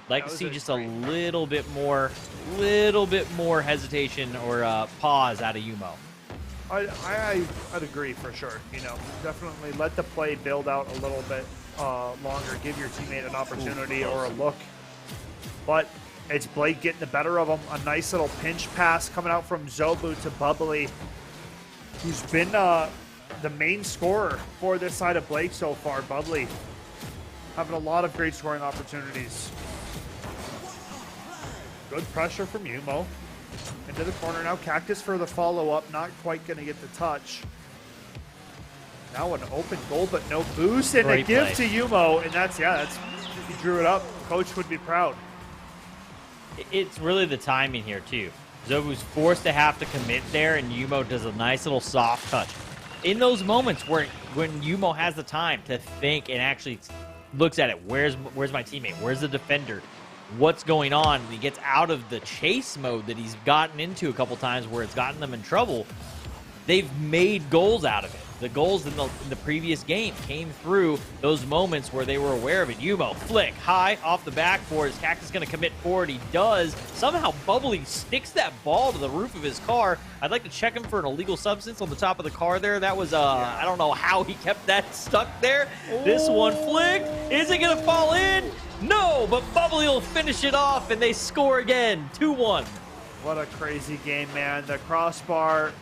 Like to see just a little bit more hesitation or pause out of Yumo. I'd agree for sure. You know, definitely let the play build out a little bit longer. Give your teammate an opportunity or a look. But it's Blake getting the better of him. A nice little pinch pass coming out from Zobu to Bubbly, who's been the main scorer for this side of Blake so far. Bubbly having a lot of great scoring opportunities. Good pressure from Yumo. Into the corner now. Cactus for the follow-up. Not quite going to get the touch. Now an open goal, but no boost. And a give to Yumo. And that's he drew it up. Coach would be proud. It's really the timing here, too. Zobu's forced to have to commit there, and Yumo does a nice little soft touch. In those moments when Yumo has the time to think and actually looks at it, where's my teammate? Where's the defender? What's going on? And he gets out of the chase mode that he's gotten into a couple times where it's gotten them in trouble. They've made goals out of it. The goals in the previous game came through those moments where they were aware of it. Yumo, flick, high, off the backboard. Is Cactus going to commit forward? He does. Somehow Bubbly sticks that ball to the roof of his car. I'd like to check him for an illegal substance on the top of the car there. That was, I don't know how he kept that stuck there. Ooh. This one flicked. Is it going to fall in? No, but Bubbly will finish it off, and they score again. 2-1. What a crazy game, man. The crossbar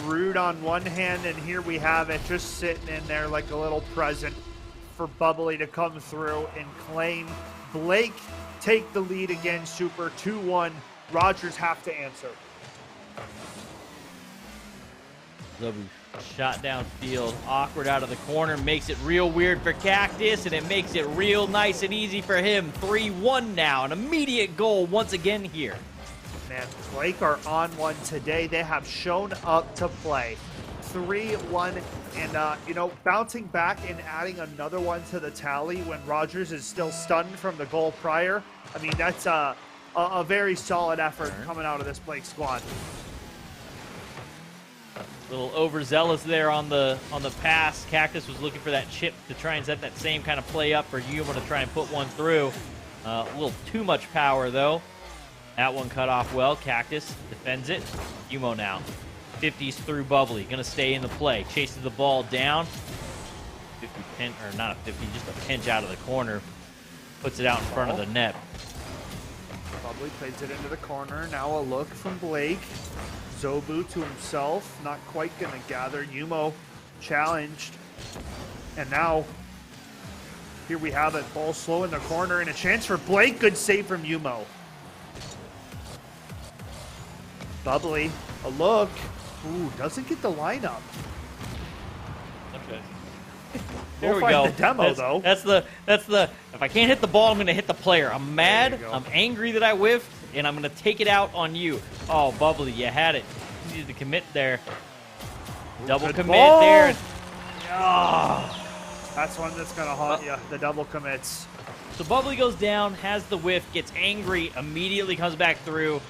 rude on one hand, and here we have it just sitting in there like a little present for Bubbly to come through and claim. Blake take the lead again, Super. 2-1. Rogers have to answer. Zobu shot downfield, awkward out of the corner, makes it real weird for Cactus, and it makes it real nice and easy for him. 3-1 now, an immediate goal once again here. Man, Blake are on one today. They have shown up to play. 3-1, and bouncing back and adding another one to the tally when Rogers is still stunned from the goal prior. I mean, that's a very solid effort coming out of this Blake squad. A little overzealous there on the pass. Cactus was looking for that chip to try and set that same kind of play up for Yumo to try and put one through. A little too much power, though. That one cut off well. Cactus defends it. Yumo now. 50s through Bubbly. Going to stay in the play. Chases the ball down. 50 pin, or not a 50, just a pinch out of the corner. Puts it out in front of the net. Bubbly plays it into the corner. Now a look from Blake. Zobu to himself. Not quite going to gather. Yumo challenged. And now, here we have it. Ball slow in the corner and a chance for Blake. Good save from Yumo. Bubbly, a look. Ooh, doesn't get the lineup. Okay. We'll There we find go. the demo, though. That's the. If I can't hit the ball, I'm gonna hit the player. I'm mad. I'm angry that I whiffed, and I'm gonna take it out on you. Oh, Bubbly, you had it. You needed to commit there. Double Good commit ball. there. That's one that's gonna haunt you. The double commits. So Bubbly goes down, has the whiff, gets angry, immediately comes back through.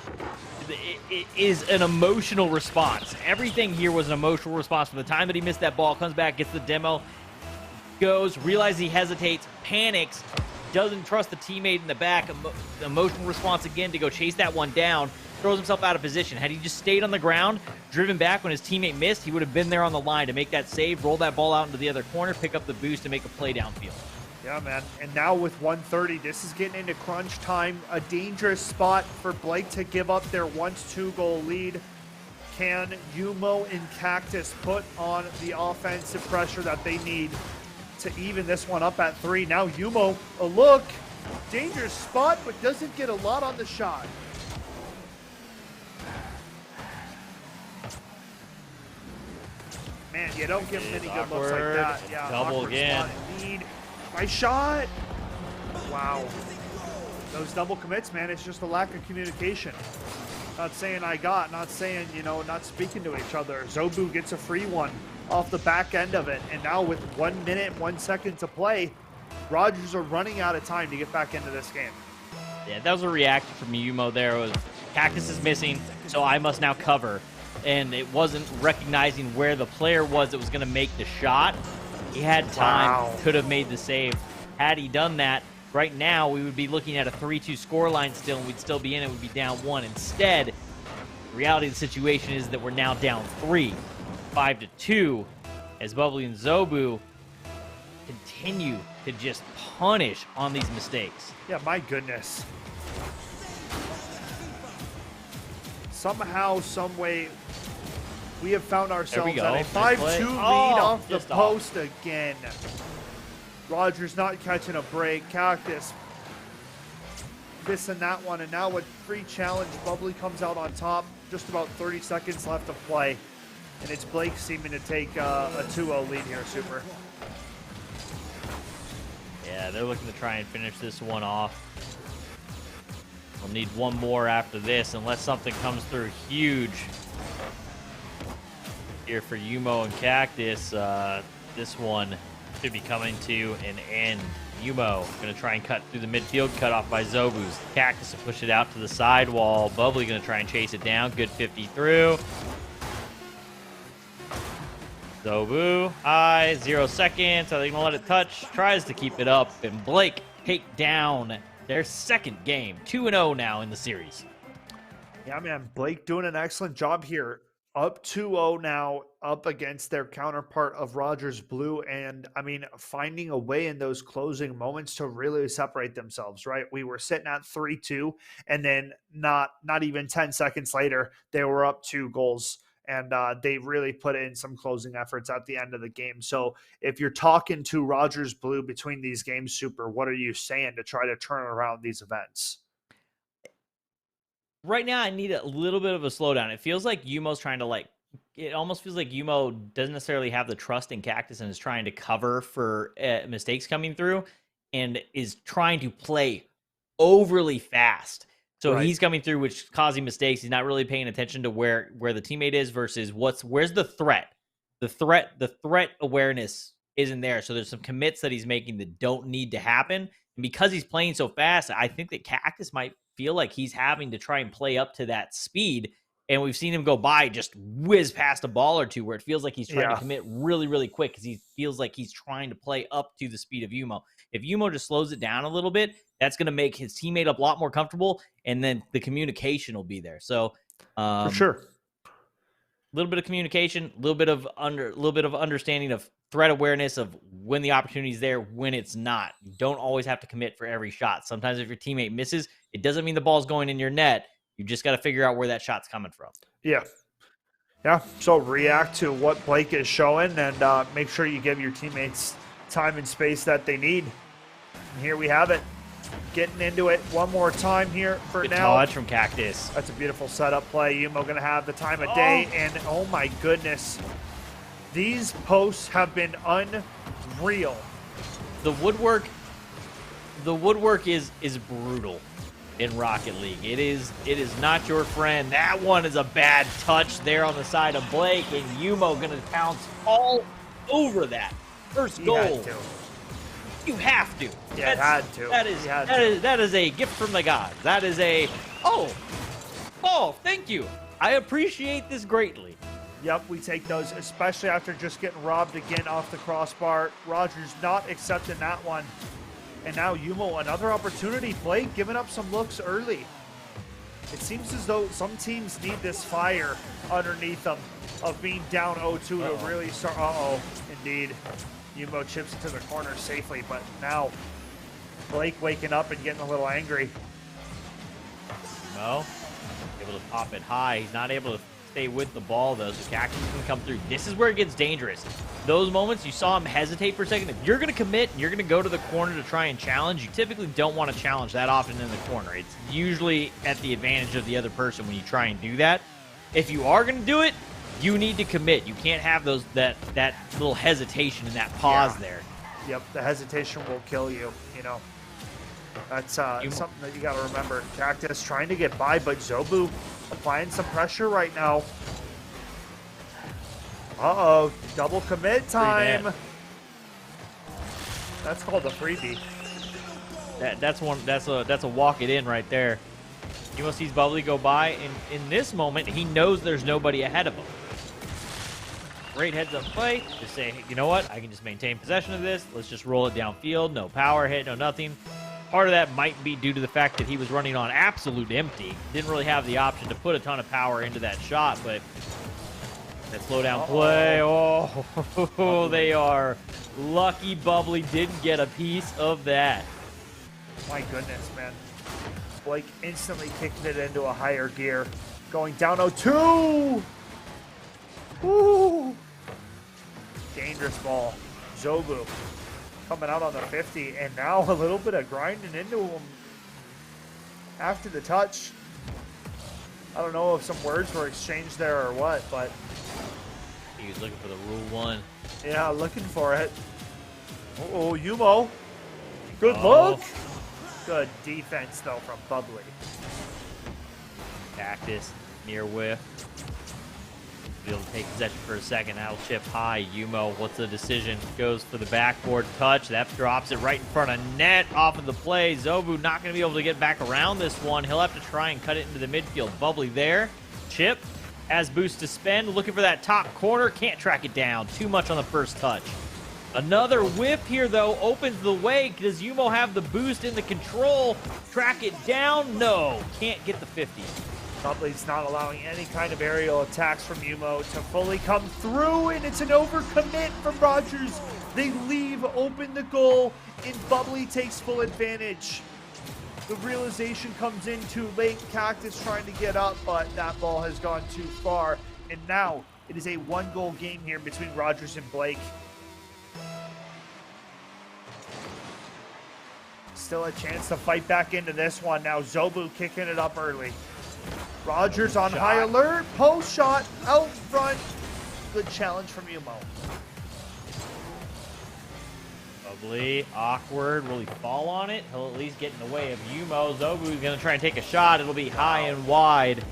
It is an emotional response. Everything here was an emotional response. From the time that he missed that ball, comes back, gets the demo, goes, realizes he hesitates, panics, doesn't trust the teammate in the back. Emotional response again to go chase that one down, throws himself out of position. Had he just stayed on the ground, driven back when his teammate missed, he would have been there on the line to make that save, roll that ball out into the other corner, pick up the boost, and make a play downfield. Yeah, man. And now with 1:30, this is getting into crunch time. A dangerous spot for Blake to give up their once 2-goal lead. Can Yumo and Cactus put on the offensive pressure that they need to even this one up at 3? Now Yumo, a look. Dangerous spot, but doesn't get a lot on the shot. Man, you don't give many good looks like that. Yeah, double again. Spot indeed. My shot. Wow. Those double commits, man, it's just a lack of communication. Not saying not saying, not speaking to each other. Zobu gets a free one off the back end of it. And now with 1 minute, 1 second to play, Rogers are running out of time to get back into this game. Yeah, that was a reaction from Yumo there. It was Cactus is missing, so I must now cover. And it wasn't recognizing where the player was that was going to make the shot. He had time, Wow. could have made the save. Had he done that, right now we would be looking at a 3-2 scoreline still, and we'd still be in it. We'd be down 1. Instead, the reality of the situation is that we're now down 3, 5-2, as Bubbly and Zobu continue to just punish on these mistakes. Yeah, my goodness. Somehow, some way, we have found ourselves go. at a Nice 5-2 play. lead off the just off. post again. Rogers not catching a break. Cactus missing that one. And now with free challenge, Bubbly comes out on top. Just about 30 seconds left to play. And it's Blake seeming to take a 2-0 lead here, Super. Yeah, they're looking to try and finish this one off. We'll need one more after this, unless something comes through huge here for Yumo and Cactus. This one should be coming to an end. Yumo going to try and cut through the midfield, cut off by Zobu's. Cactus will push it out to the sidewall. Bubbly going to try and chase it down. Good 50 through. Zobu, high, 0 seconds. Are they going to let it touch? Tries to keep it up, and Blake take down their second game. 2-0 now in the series. Yeah, man. Blake doing an excellent job here. Up 2-0 now, up against their counterpart of Rogers Blue. And, I mean, finding a way in those closing moments to really separate themselves, right? We were sitting at 3-2, and then not even 10 seconds later, they were up 2 goals. And they really put in some closing efforts at the end of the game. So if you're talking to Rogers Blue between these games, Super, what are you saying to try to turn around these events? Right now, I need a little bit of a slowdown. It feels like Yumo's trying to, it almost feels like Yumo doesn't necessarily have the trust in Cactus and is trying to cover for mistakes coming through and is trying to play overly fast. So Right. He's coming through, which is causing mistakes. He's not really paying attention to where the teammate is versus where's the threat. The threat awareness isn't there. So there's some commits that he's making that don't need to happen. And because he's playing so fast, I think that Cactus might feel like he's having to try and play up to that speed. And we've seen him go by, just whiz past a ball or two, where it feels like he's trying to commit really, really quick because he feels like he's trying to play up to the speed of Yumo. If Yumo just slows it down a little bit, that's going to make his teammate a lot more comfortable, and then the communication will be there. So, For sure. A little bit of communication, a little bit of understanding of threat awareness of when the opportunity is there, when it's not. You don't always have to commit for every shot. Sometimes if your teammate misses, It doesn't mean the ball's going in your net. You just got to figure out where that shot's coming from. Yeah. Yeah, so react to what Blake is showing and make sure you give your teammates time and space that they need. And here we have it. Getting into it one more time here for Good now. touch from Cactus. That's a beautiful setup play. Yumo going to have the time of day, and oh my goodness. These posts have been unreal. The woodwork is brutal in Rocket League. It is not your friend. That one is a bad touch there on the side of Blake, and Yumo gonna pounce all over that first goal. You have to. Yeah, had to. That is a gift from the gods. That is a thank you. I appreciate this greatly. Yep, we take those, especially after just getting robbed again off the crossbar. Rogers not accepting that one. And now Yumo, another opportunity. Blake giving up some looks early. It seems as though some teams need this fire underneath them of being down 0-2 to really start. Indeed. Yumo chips into the corner safely, but now Blake waking up and getting a little angry. No, able to pop it high. He's not able to stay with the ball, though, so Cactus can come through. This is where it gets dangerous. Those moments you saw him hesitate for a second. If you're going to commit and you're going to go to the corner to try and challenge, you typically don't want to challenge that often in the corner. It's usually at the advantage of the other person when you try and do that. If you are going to do it, you need to commit. You can't have that little hesitation and that pause there. Yep, the hesitation will kill you, you know. That's something that you got to remember. Cactus trying to get by, but Zobu applying some pressure right now. Uh-oh, double commit time. That's called a freebie. That's a walk it in right there. Yumo sees Bubbly go by, and in this moment, he knows there's nobody ahead of him. Great heads-up play. Just say, hey, you know what? I can just maintain possession of this. Let's just roll it downfield. No power hit, no nothing. Part of that might be due to the fact that he was running on absolute empty. Didn't really have the option to put a ton of power into that shot, but that slow down play. Oh, they are lucky Bubbly didn't get a piece of that. My goodness, man. Blake instantly kicking it into a higher gear. Going down 0-2. Woo! Dangerous ball. Zobu coming out on the 50, and now a little bit of grinding into him after the touch. I don't know if some words were exchanged there or what, but he was looking for the rule 1. Yeah, looking for it. Oh, Yumo. Good look. Good defense, though, from Bubbly. Cactus, near whiff. Be able to take possession for a second. That'll chip high. Yumo, what's the decision? Goes for the backboard touch. That drops it right in front of net off of the play. Zobu not going to be able to get back around this one. He'll have to try and cut it into the midfield. Bubbly there. Chip has boost to spend. Looking for that top corner. Can't track it down. Too much on the first touch. Another whip here, though, opens the way. Does Yumo have the boost in the control? Track it down? No. Can't get the 50. Bubbly's not allowing any kind of aerial attacks from Yumo to fully come through, and it's an overcommit from Rogers. They leave open the goal, and Bubbly takes full advantage. The realization comes in too late. Cactus trying to get up, but that ball has gone too far. And now it is a one-goal game here between Rogers and Blake. Still a chance to fight back into this one. Now Zobu kicking it up early. Rogers on high alert. Post shot out front. Good challenge from Yumo. Bubbly, awkward. Will he fall on it? He'll at least get in the way of Yumo. Zobu's going to try and take a shot. It'll be high and wide.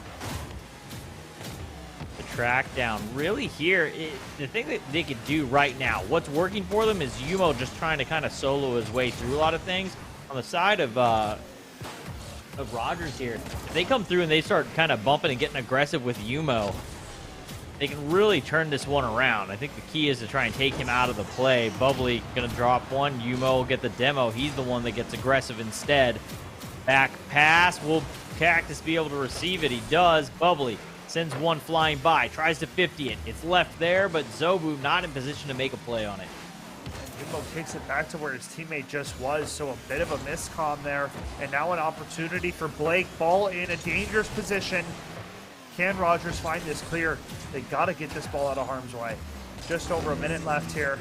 The track down. Really here, the thing that they could do right now, what's working for them is Yumo just trying to kind of solo his way through a lot of things. On the side of Rogers here, if they come through and they start kind of bumping and getting aggressive with Yumo, they can really turn this one around. I think the key is to try and take him out of the play. Bubbly going to drop one. Yumo will get the demo. He's the one that gets aggressive instead. Back pass. Will Cactus be able to receive it? He does. Bubbly sends one flying by. Tries to 50 it. It's left there, but Zobu not in position to make a play on it. Yumo kicks it back to where his teammate just was, so a bit of a miscomm there. And now an opportunity for Blake. Ball in a dangerous position. Can Rogers find this clear? They got to get this ball out of harm's way. Just over a minute left here.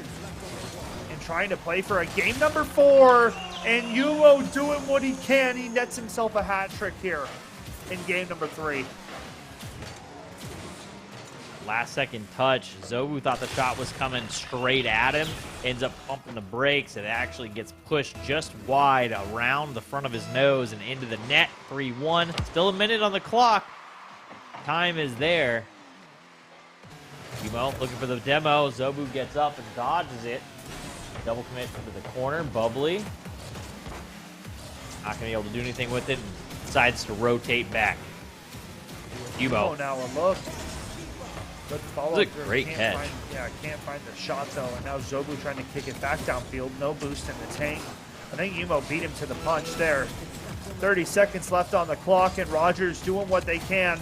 And trying to play for a game number 4. And Yumo doing what he can. He nets himself a hat trick here in game number 3. Last second touch. Zobu thought the shot was coming straight at him. Ends up pumping the brakes. It actually gets pushed just wide around the front of his nose and into the net. 3-1. Still a minute on the clock. Time is there. Yumo looking for the demo. Zobu gets up and dodges it. Double commit to the corner. Bubbly. Not going to be able to do anything with it. And decides to rotate back. Yumo. Now a look. Good follow. That's a great catch. Can't find the shot though. And now Zobu trying to kick it back downfield. No boost in the tank. I think Yumo beat him to the punch there. 30 seconds left on the clock, and Rogers doing what they can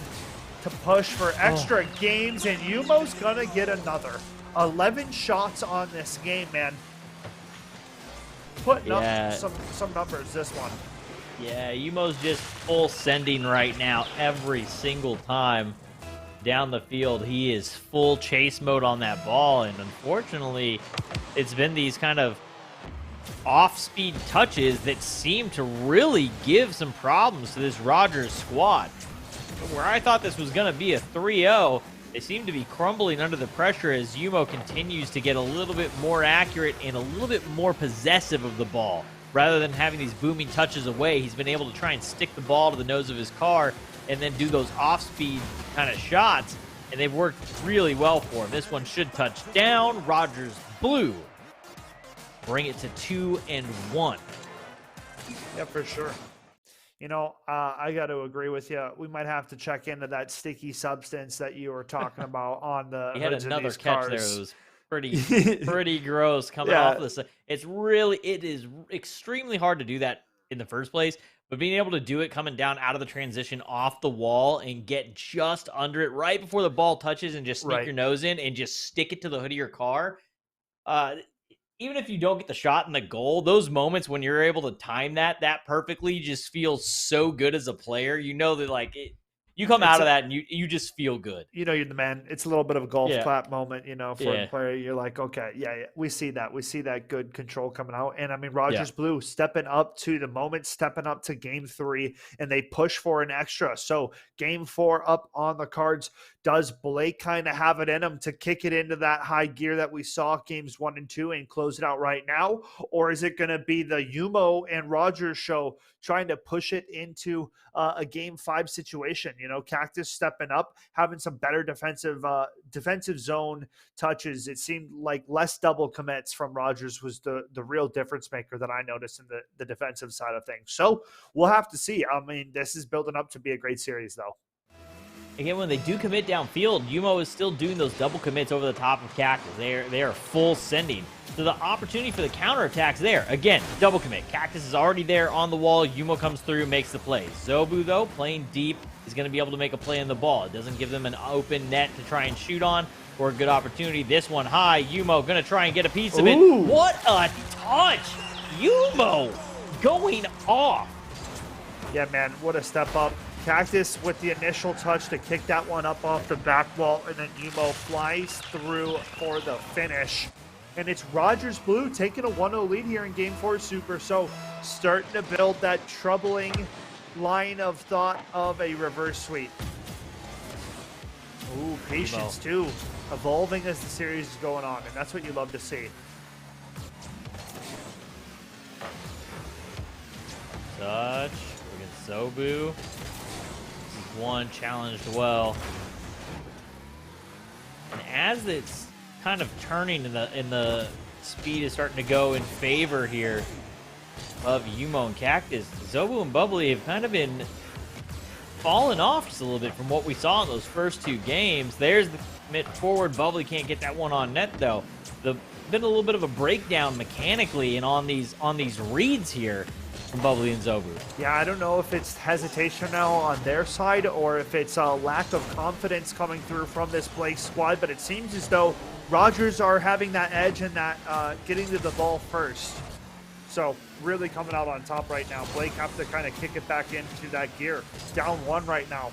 to push for extra games, and Yumo's gonna get another. 11 shots on this game, man. Putting up some numbers this one. Yeah, Yumo's just full sending right now every single time down the field. He is full chase mode on that ball, and unfortunately, it's been these kind of off-speed touches that seem to really give some problems to this Rogers squad. Where I thought this was going to be a 3-0, they seem to be crumbling under the pressure as Yumo continues to get a little bit more accurate and a little bit more possessive of the ball. Rather than having these booming touches away, he's been able to try and stick the ball to the nose of his car and then do those off-speed kind of shots, and they've worked really well for him. This one should touch down. Rogers blue. Bring it to 2-1. Yeah, for sure. You know, I got to agree with you. We might have to check into that sticky substance that you were talking about on the He had hoods of another these catch cars. there that was pretty gross coming off this. It is extremely hard to do that in the first place, but being able to do it coming down out of the transition off the wall and get just under it right before the ball touches and just sneak your nose in and just stick it to the hood of your car. Even if you don't get the shot in the goal, those moments when you're able to time that perfectly just feels so good as a player. You know that you come out of that and you just feel good. You know, you're the man. It's a little bit of a golf clap moment, you know, for a player. You're like, okay, we see that. We see that good control coming out. And I mean, Rogers Blue stepping up to the moment, stepping up to game 3, and they push for an extra. So game 4 up on the cards. Does Blake kind of have it in him to kick it into that high gear that we saw games 1 and 2 and close it out right now? Or is it going to be the Yumo and Rogers show trying to push it into a game 5 situation? You know, Cactus stepping up, having some better defensive zone touches. It seemed like less double commits from Rogers was the real difference maker that I noticed in the defensive side of things. So we'll have to see. I mean, this is building up to be a great series, though. Again, when they do commit downfield, Yumo is still doing those double commits over the top of Cactus. They are full sending. So the opportunity for the counterattack's there. Again, double commit. Cactus is already there on the wall. Yumo comes through, makes the play. Zobu, though, playing deep, is going to be able to make a play in the ball. It doesn't give them an open net to try and shoot on for a good opportunity. This one high. Yumo going to try and get a piece of it. What a touch! Yumo going off. Yeah, man, what a step up. Cactus with the initial touch to kick that one up off the back wall, and then Yumo flies through for the finish. And it's Rogers Blue taking a 1-0 lead here in Game 4 Super. So starting to build that troubling line of thought of a reverse sweep. Ooh, patience too. Evolving as the series is going on, and that's what you love to see. Touch. Look at Zobu. One challenged well, and as it's kind of turning and the speed is starting to go in favor here of Yumo and Cactus, Zobu and Bubbly have kind of been falling off just a little bit from what we saw in those first 2 games. There's the commit forward. Bubbly can't get that one on net though. Been a little bit of a breakdown mechanically and on these reads here. from Bubbly and Zobu. Yeah, I don't know if it's hesitation now on their side or if it's a lack of confidence coming through from this Blake squad, but it seems as though Rogers are having that edge and that getting to the ball first. So really coming out on top right now. Blake have to kind of kick it back into that gear. Down one right now.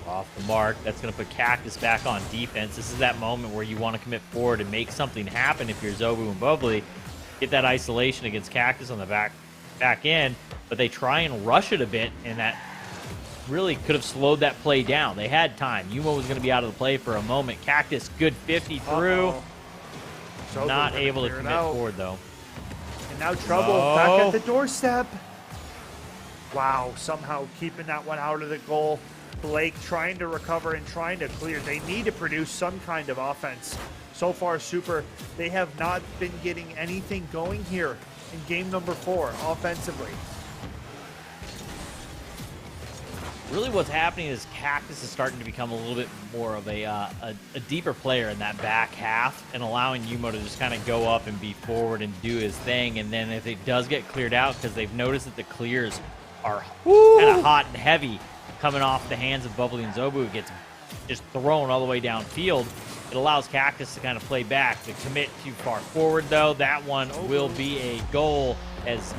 Off the mark. That's going to put Cactus back on defense. This is that moment where you want to commit forward and make something happen if you're Zobu and Bubbly. Get that isolation against Cactus on the back end, but they try and rush it a bit, and that really could have slowed that play down. They had time. Yumo was going to be out of the play for a moment. Cactus, good 50 through. Not able to commit forward, though. And now trouble back at the doorstep. Wow, somehow keeping that one out of the goal. Blake trying to recover and trying to clear. They need to produce some kind of offense. So far, Super, they have not been getting anything going here in game number 4 offensively. Really what's happening is Cactus is starting to become a little bit more of a deeper player in that back half and allowing Yumo to just kind of go up and be forward and do his thing. And then if it does get cleared out, because they've noticed that the clears are kind of hot and heavy coming off the hands of Bubbly and Zobu, it gets just thrown all the way downfield. It allows Cactus to kind of play back. To commit too far forward, though, that one will be a goal as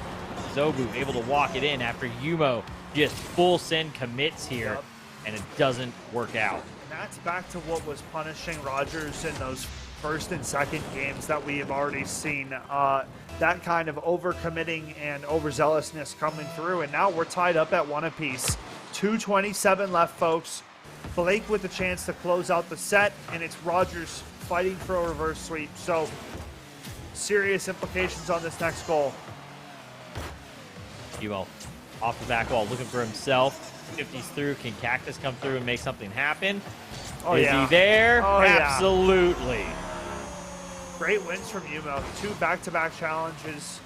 Zobu able to walk it in after Yumo just full send commits here, and it doesn't work out. And that's back to what was punishing Rogers in those first and second games that we have already seen. That kind of overcommitting and overzealousness coming through, and now we're tied up at 1 apiece. 2:27 left, folks. Blake with a chance to close out the set, and it's Rogers fighting for a reverse sweep. So serious implications on this next goal. Yumo off the back wall, looking for himself. 50s through. Can Cactus come through and make something happen? Is he there? Absolutely. Great wins from Yumo. 2 back-to-back challenges.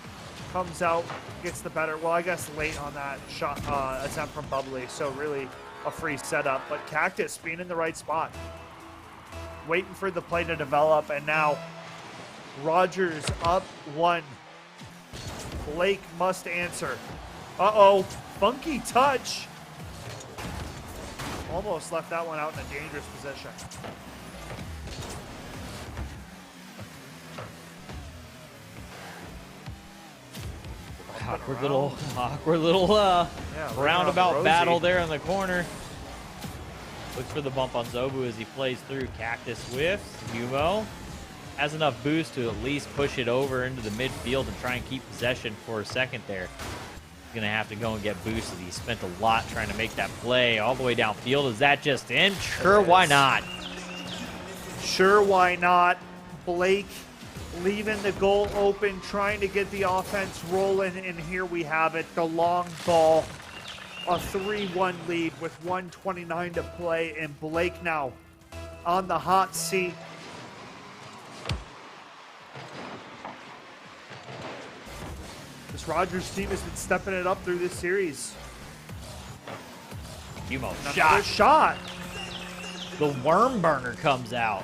Comes out, gets the better. Well, I guess late on that shot attempt from Bubbly. So really a free setup. But Cactus being in the right spot. Waiting for the play to develop. And now Rogers up 1. Blake must answer. Uh-oh. Funky touch. Almost left that one out in a dangerous position. Awkward little roundabout battle there in the corner. Looks for the bump on Zobu as he plays through. Cactus whiffs. Yumo has enough boost to at least push it over into the midfield and try and keep possession for a second there. He's going to have to go and get boosted. He spent a lot trying to make that play all the way downfield. Is that just in? Sure, why not? Sure, why not? Blake leaving the goal open, trying to get the offense rolling, and here we have it. The long ball, a 3-1 lead with 1:29 to play, and Blake now on the hot seat. This Rogers team has been stepping it up through this series. Yumo shot. The worm burner comes out.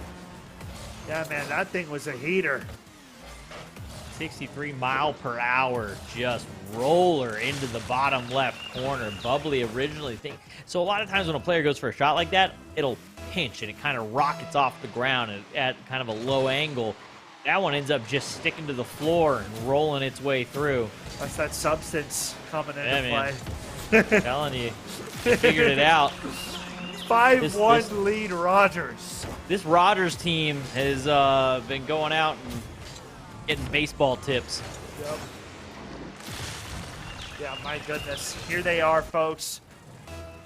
Yeah, man, that thing was a heater. 63 mile per hour, just roller into the bottom left corner. Bubbly originally so a lot of times when a player goes for a shot like that, it'll pinch and it kind of rockets off the ground at kind of a low angle. That one ends up just sticking to the floor and rolling its way through. That's that substance coming into play. Telling you, they figured it out. 5-1 lead Rogers. This Rogers team has been going out and getting baseball tips. Yep. Yeah, my goodness. Here they are, folks.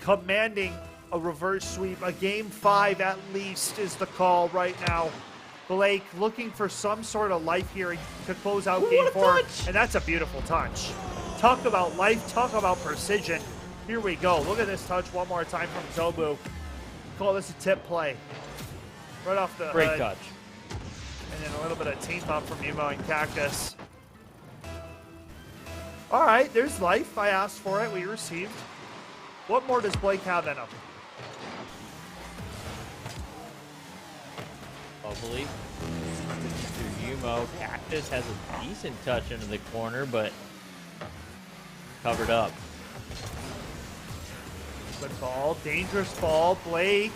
Commanding a reverse sweep. A game 5 at least is the call right now. Blake looking for some sort of life here to close out game 4. And that's a beautiful touch. Talk about life. Talk about precision. Here we go. Look at this touch one more time from Zobu. Call this a tip play. Right off the Great hood. touch. And then a little bit of team up from Yumo and Cactus. All right, there's life. I asked for it. We received. What more does Blake have in him? Hopefully. through Yumo. Cactus has a decent touch into the corner, but covered up. Good ball, dangerous ball. Blake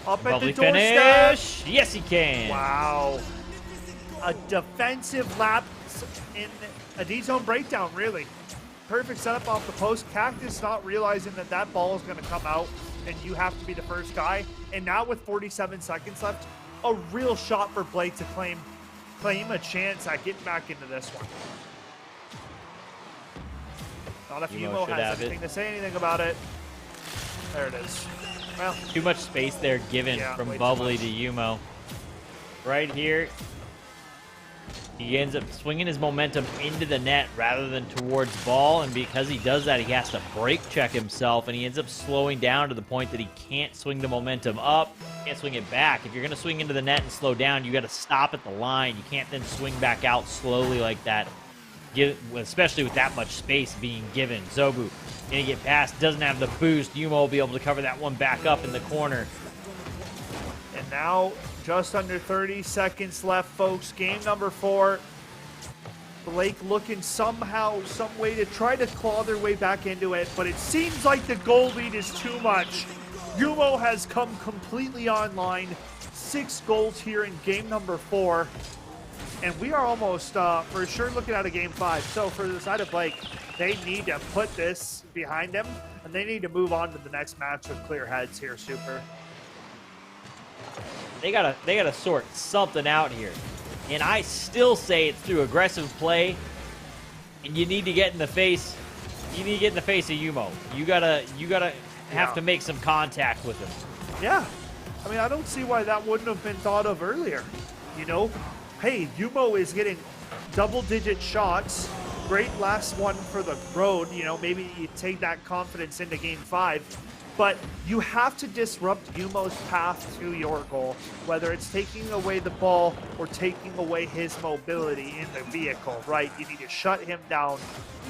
up at Lovely the doorstep. finish. Yes, he can. Wow. A defensive lapse in a D-zone breakdown, really. Perfect setup off the post. Cactus not realizing that that ball is going to come out and you have to be the first guy. And now with 47 seconds left, a real shot for Blake to claim a chance at getting back into this one. Not if Yumo has anything to say anything about it. There it is. Well, too much space there given from Bubbly to Yumo. Right here, he ends up swinging his momentum into the net rather than towards ball, and because he does that, he has to brake check himself, and he ends up slowing down to the point that he can't swing the momentum up, can't swing it back. If you're going to swing into the net and slow down, you got to stop at the line. You can't then swing back out slowly like that, especially with that much space being given. Zobu gonna get past, doesn't have the boost. Yumo will be able to cover that one back up in the corner. And now just under 30 seconds left, folks. Game number 4. Blake looking somehow, some way to try to claw their way back into it, but it seems like the goal lead is too much. Yumo has come completely online. 6 goals here in game number 4. And we are almost, for sure, looking at a game 5. So for the side of Blake, they need to put this behind them, and they need to move on to the next match with clear heads here, Super. They gotta sort something out here. And I still say it's through aggressive play, and you need to get in the face. You need to get in the face of Yumo. You gotta have to make some contact with him. Yeah. I mean, I don't see why that wouldn't have been thought of earlier. You know, hey, Yumo is getting double-digit shots. Great last one for the road. You know, maybe you take that confidence into game 5. But you have to disrupt Yumo's path to your goal, whether it's taking away the ball or taking away his mobility in the vehicle, right? You need to shut him down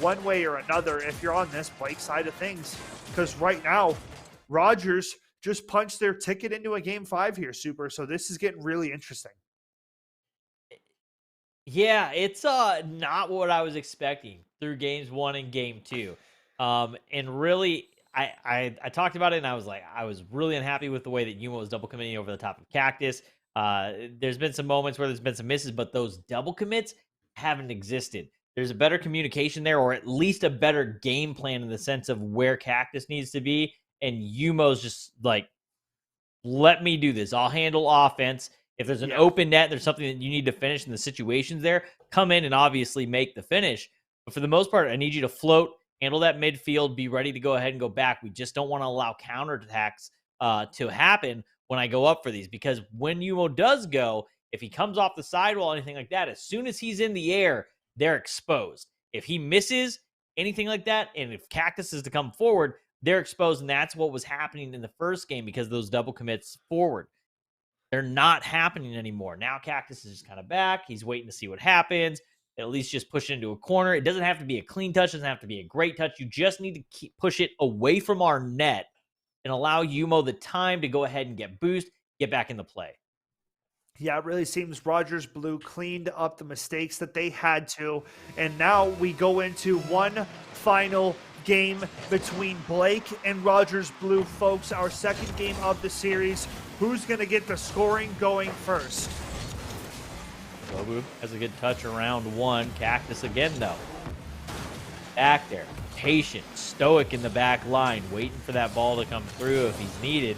one way or another if you're on this Blake side of things. Because right now, Rogers just punched their ticket into a game 5 here, Super. So this is getting really interesting. Yeah, it's not what I was expecting through games 1 and game 2. And really, I talked about it, and I was really unhappy with the way that Yumo was double committing over the top of Cactus. There's been some moments where there's been some misses, but those double commits haven't existed. There's a better communication there, or at least a better game plan in the sense of where Cactus needs to be, and Yumo's just like, let me do this. I'll handle offense. If there's an open net, there's something that you need to finish in the situations there, come in and obviously make the finish. But for the most part, I need you to float, handle that midfield, be ready to go ahead and go back. We just don't want to allow counterattacks to happen when I go up for these, because when Yumo does go, if he comes off the sidewall, anything like that, as soon as he's in the air, they're exposed. If he misses anything like that, and if Cactus is to come forward, they're exposed, and that's what was happening in the first game because of those double commits forward. They're not happening anymore. Now Cactus is just kind of back. He's waiting to see what happens. At least just push it into a corner. It doesn't have to be a clean touch. It doesn't have to be a great touch. You just need to push it away from our net and allow Yumo the time to go ahead and get boost, get back in the play. Yeah, it really seems Rogers Blue cleaned up the mistakes that they had to. And now we go into one final game between Blake and Rogers Blue, folks. Our second game of the series. Who's going to get the scoring going first? Lobu has a good touch around 1. Cactus again, though. Back there. Patient, stoic in the back line, waiting for that ball to come through if he's needed.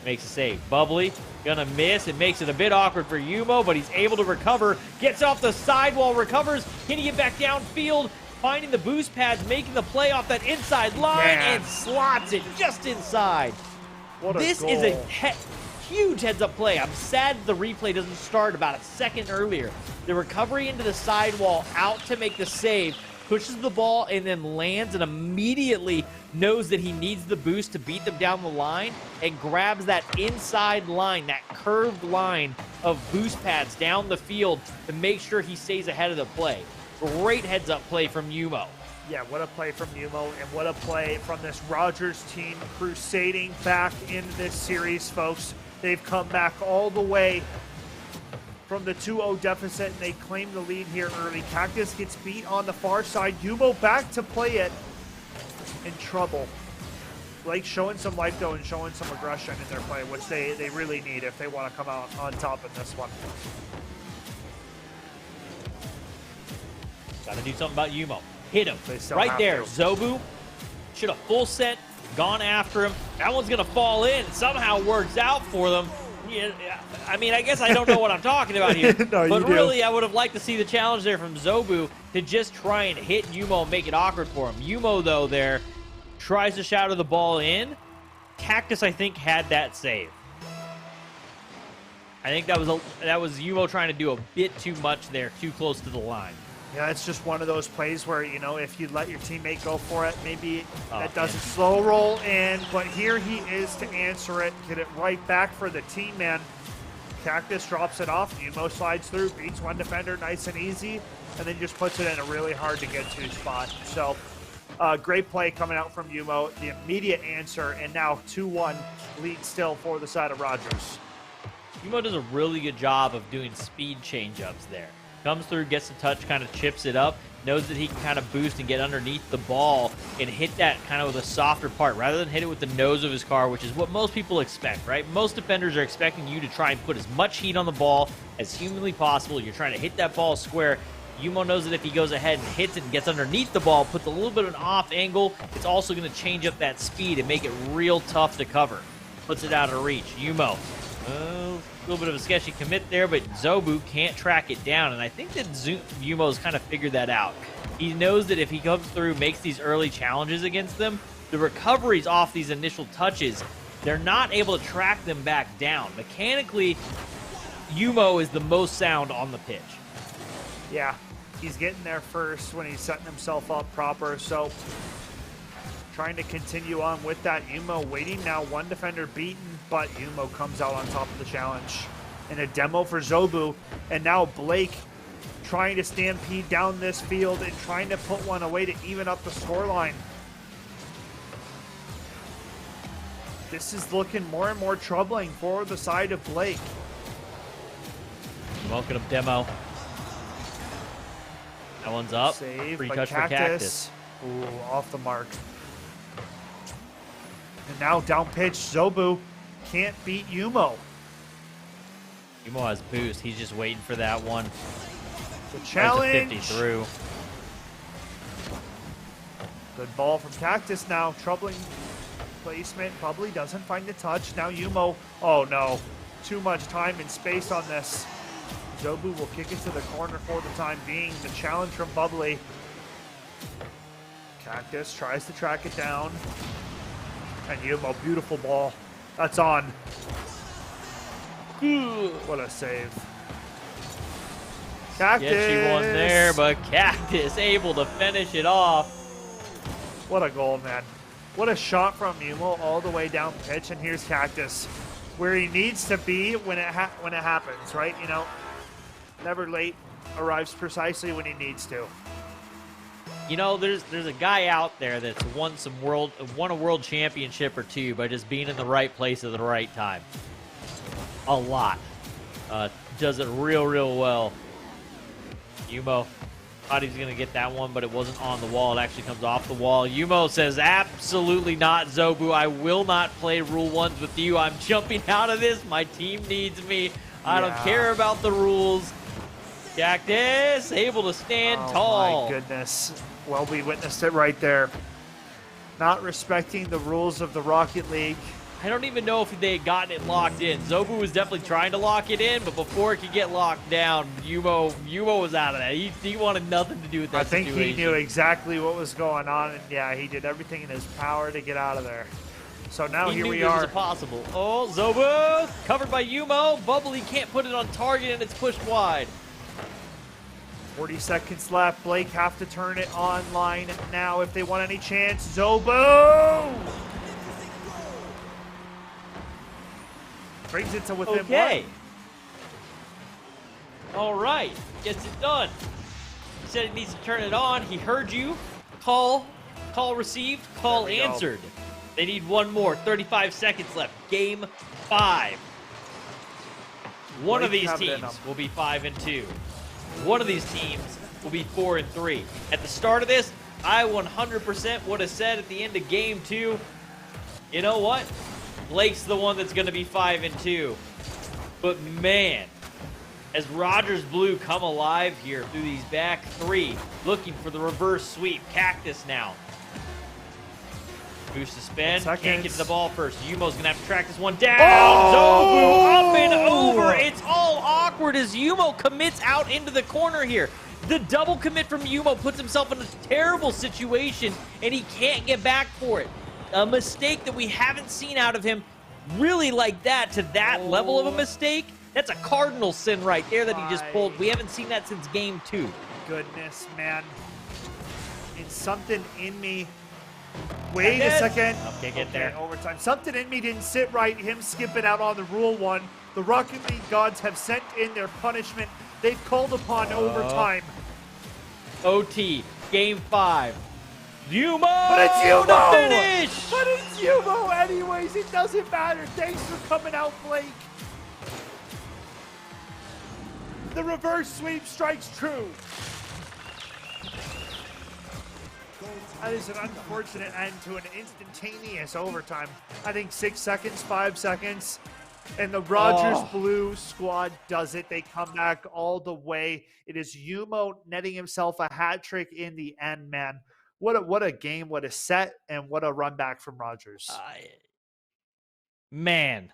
Makes a save. Bubbly, gonna miss. It makes it a bit awkward for Yumo, but he's able to recover. Gets off the sidewall, recovers. Can he get back downfield? Finding the boost pads, making the play off that inside line, and slots it just inside. This is a huge heads-up play. I'm sad the replay doesn't start about a second earlier. The recovery into the sidewall, out to make the save, pushes the ball and then lands and immediately knows that he needs the boost to beat them down the line and grabs that inside line, that curved line of boost pads down the field to make sure he stays ahead of the play. Great heads-up play from Yumo. Yeah, what a play from Yumo, and what a play from this Rogers team crusading back into this series, folks. They've come back all the way from the 2-0 deficit, and they claim the lead here early. Cactus gets beat on the far side. Yumo back to play it. In trouble. Blake showing some life, though, and showing some aggression in their play, which they really need if they want to come out on top in this one. Got to do something about Yumo. Hit him. Right there. To. Zobu should have full set, gone after him. That one's going to fall in. Somehow works out for them. Yeah, I mean, I guess I don't know what I'm talking about here. No, but really, I would have liked to see the challenge there from Zobu to just try and hit Yumo and make it awkward for him. Yumo, though, there tries to shatter the ball in. Cactus, I think, had that save. I think that was Yumo trying to do a bit too much there, too close to the line. Yeah, it's just one of those plays where, you know, if you let your teammate go for it, maybe that doesn't slow roll in. But here he is to answer it, get it right back for the team, man. Cactus drops it off. Yumo slides through, beats one defender nice and easy, and then just puts it in a really hard to get to spot. So, great play coming out from Yumo. The immediate answer, and now 2-1 lead still for the side of Rogers. Yumo does a really good job of doing speed change-ups there. Comes through, gets the touch, kind of chips it up, knows that he can kind of boost and get underneath the ball and hit that kind of with a softer part rather than hit it with the nose of his car, which is what most people expect, right? Most defenders are expecting you to try and put as much heat on the ball as humanly possible. You're trying to hit that ball square. Yumo knows that if he goes ahead and hits it and gets underneath the ball, puts a little bit of an off angle, it's also going to change up that speed and make it real tough to cover. Puts it out of reach. Yumo. A little bit of a sketchy commit there, but Zobu can't track it down, and I think that Yumo's kind of figured that out. He knows that if he comes through, makes these early challenges against them, the recoveries off these initial touches, they're not able to track them back down. Mechanically, Yumo is the most sound on the pitch. Yeah, he's getting there first when he's setting himself up proper, so trying to continue on with that. Yumo waiting now, one defender beaten, but Yumo comes out on top of the challenge. And a demo for Zobu, and now Blake trying to stampede down this field and trying to put one away to even up the scoreline. This is looking more and more troubling for the side of Blake. Welcome to demo. That one's up. Save Free by touch for Cactus. Ooh, off the mark. And now down pitch, Zobu can't beat Yumo. Yumo has boost. He's just waiting for that one. The challenge. There's a 50 through. Good ball from Cactus now. Troubling placement. Bubbly doesn't find the touch. Now Yumo. Oh no. Too much time and space on this. Zobu will kick it to the corner for the time being. The challenge from Bubbly. Cactus tries to track it down. And Yumo, beautiful ball. That's on. What a save. Cactus. Get you one there, but Cactus able to finish it off. What a goal, man. What a shot from Mnvl all the way down pitch, and here's Cactus, where he needs to be when it happens, right? You know, never late, arrives precisely when he needs to. You know, there's a guy out there that's won a world championship or two by just being in the right place at the right time. A lot. Does it real well. Yumo thought he was going to get that one, but it wasn't on the wall. It actually comes off the wall. Yumo says, absolutely not, Zobu. I will not play Rule 1s with you. I'm jumping out of this. My team needs me. I don't care about the rules. Cactus able to stand tall. Oh, my goodness. Well, we witnessed it right there. Not respecting the rules of the Rocket League. I don't even know if they had gotten it locked in. Zobu was definitely trying to lock it in, but before it could get locked down, Yumo was out of that. He wanted nothing to do with that situation. I think he knew exactly what was going on, and yeah, he did everything in his power to get out of there. So now here we are. He knew this was possible. Oh, Zobu covered by Yumo. Bubbly can't put it on target, and it's pushed wide. 40 seconds left. Blake have to turn it online now if they want any chance. Zobu! Brings it to within one. All right. Gets it done. He said he needs to turn it on. He heard you. Call received. Call answered. They need one more. 35 seconds left. Game 5. One of Blake these have it in teams them. will be 5-2. One of these teams will be 4-3. At the start of this, I 100% would have said at the end of game 2, you know what? Blake's the one that's going to be 5-2. But man, as Rogers Blue come alive here through these back 3, looking for the reverse sweep. Cactus now. Boost to spin. Can't get to the ball first. Yumo's going to have to track this one down. Oh! Zobu up and over. It's all awkward as Yumo commits out into the corner here. The double commit from Yumo puts himself in a terrible situation, and he can't get back for it. A mistake that we haven't seen out of him really like that, to that level of a mistake. That's a cardinal sin right there that he just pulled. We haven't seen that since game 2. Goodness, man. It's something in me. Wait a second. Okay, get there. Overtime. Something in me didn't sit right. Him skipping out on the Rule 1. The Rocket League gods have sent in their punishment. They've called upon overtime. OT, game 5. Yumo! But it's Yumo! The finish! But it's Yumo anyways. It doesn't matter. Thanks for coming out, Blake. The reverse sweep strikes true. That is an unfortunate end to an instantaneous overtime. I think 6 seconds, 5 seconds. And the Rogers Blue squad does it. They come back all the way. It is Yumo netting himself a hat trick in the end, man. What a game, what a set, and what a run back from Rogers. Man,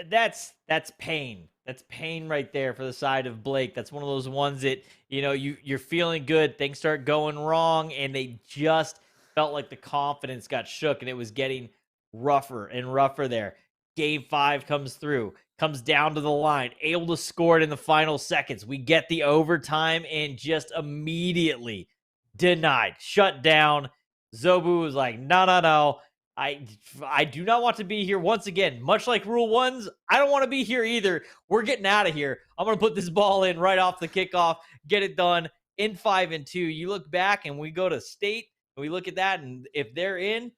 that's pain. That's pain right there for the side of Blake. That's one of those ones that, you know, you're feeling good, things start going wrong, and they just felt like the confidence got shook, and it was getting rougher and rougher there. Game 5 comes through, comes down to the line, able to score it in the final seconds. We get the overtime and just immediately denied, shut down. Zobu was like, no. I do not want to be here once again. Much like Rule 1s, I don't want to be here either. We're getting out of here. I'm going to put this ball in right off the kickoff, get it done in 5-2. You look back and we go to state and we look at that, and if they're in,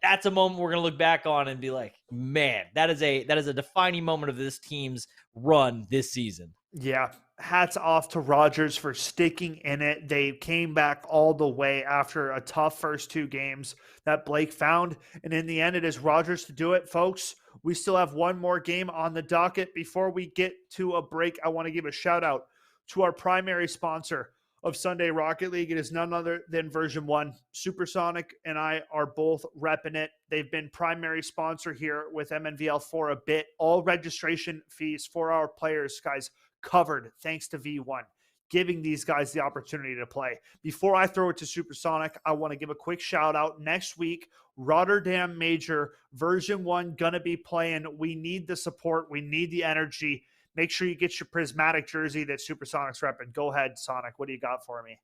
that's a moment we're going to look back on and be like, man, that is a defining moment of this team's run this season. Yeah, hats off to Rogers for sticking in it. They came back all the way after a tough first 2 games that Blake found. And in the end, it is Rogers to do it, folks. We still have one more game on the docket. Before we get to a break, I want to give a shout out to our primary sponsor of Sunday Rocket League. It is none other than VERSION1. Supersonic and I are both repping it. They've been primary sponsor here with Mnvl for a bit. All registration fees for our players, guys, covered thanks to V1, giving these guys the opportunity to play. Before I throw it to Supersonic, I want to give a quick shout out. Next week, Rotterdam Major VERSION1 gonna be playing. We need the support. We need the energy. Make sure you get your prismatic jersey that Supersonic's repping. Go ahead, Sonic. What do you got for me?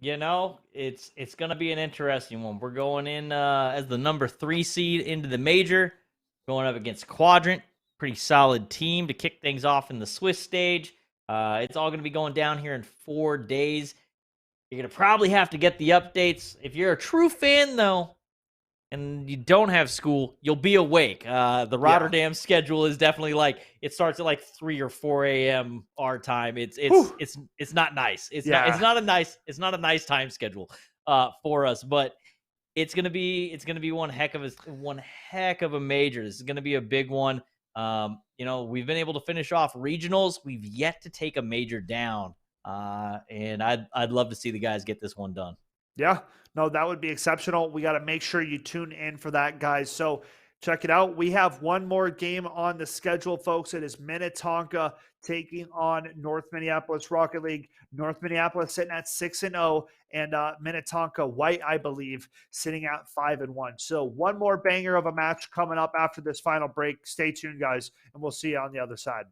You know, it's gonna be an interesting one. We're going in as the number 3 seed into the major, going up against Quadrant. Pretty solid team to kick things off in the Swiss stage. It's all going to be going down here in 4 days. You're going to probably have to get the updates. If you're a true fan, though, and you don't have school, you'll be awake. The Rotterdam schedule is definitely like, it starts at like 3 or 4 a.m. our time. It's not nice. It's not a nice time schedule for us, but it's gonna be one heck of a major. This is gonna be a big one. You know, we've been able to finish off regionals. We've yet to take a major down. And I'd love to see the guys get this one done. Yeah, no, that would be exceptional. We got to make sure you tune in for that, guys. So check it out. We have one more game on the schedule, folks. It is Minnetonka taking on North Minneapolis Rocket League. North Minneapolis sitting at 6-0, and Minnetonka White, I believe, sitting at 5-1. So one more banger of a match coming up after this final break. Stay tuned, guys, and we'll see you on the other side.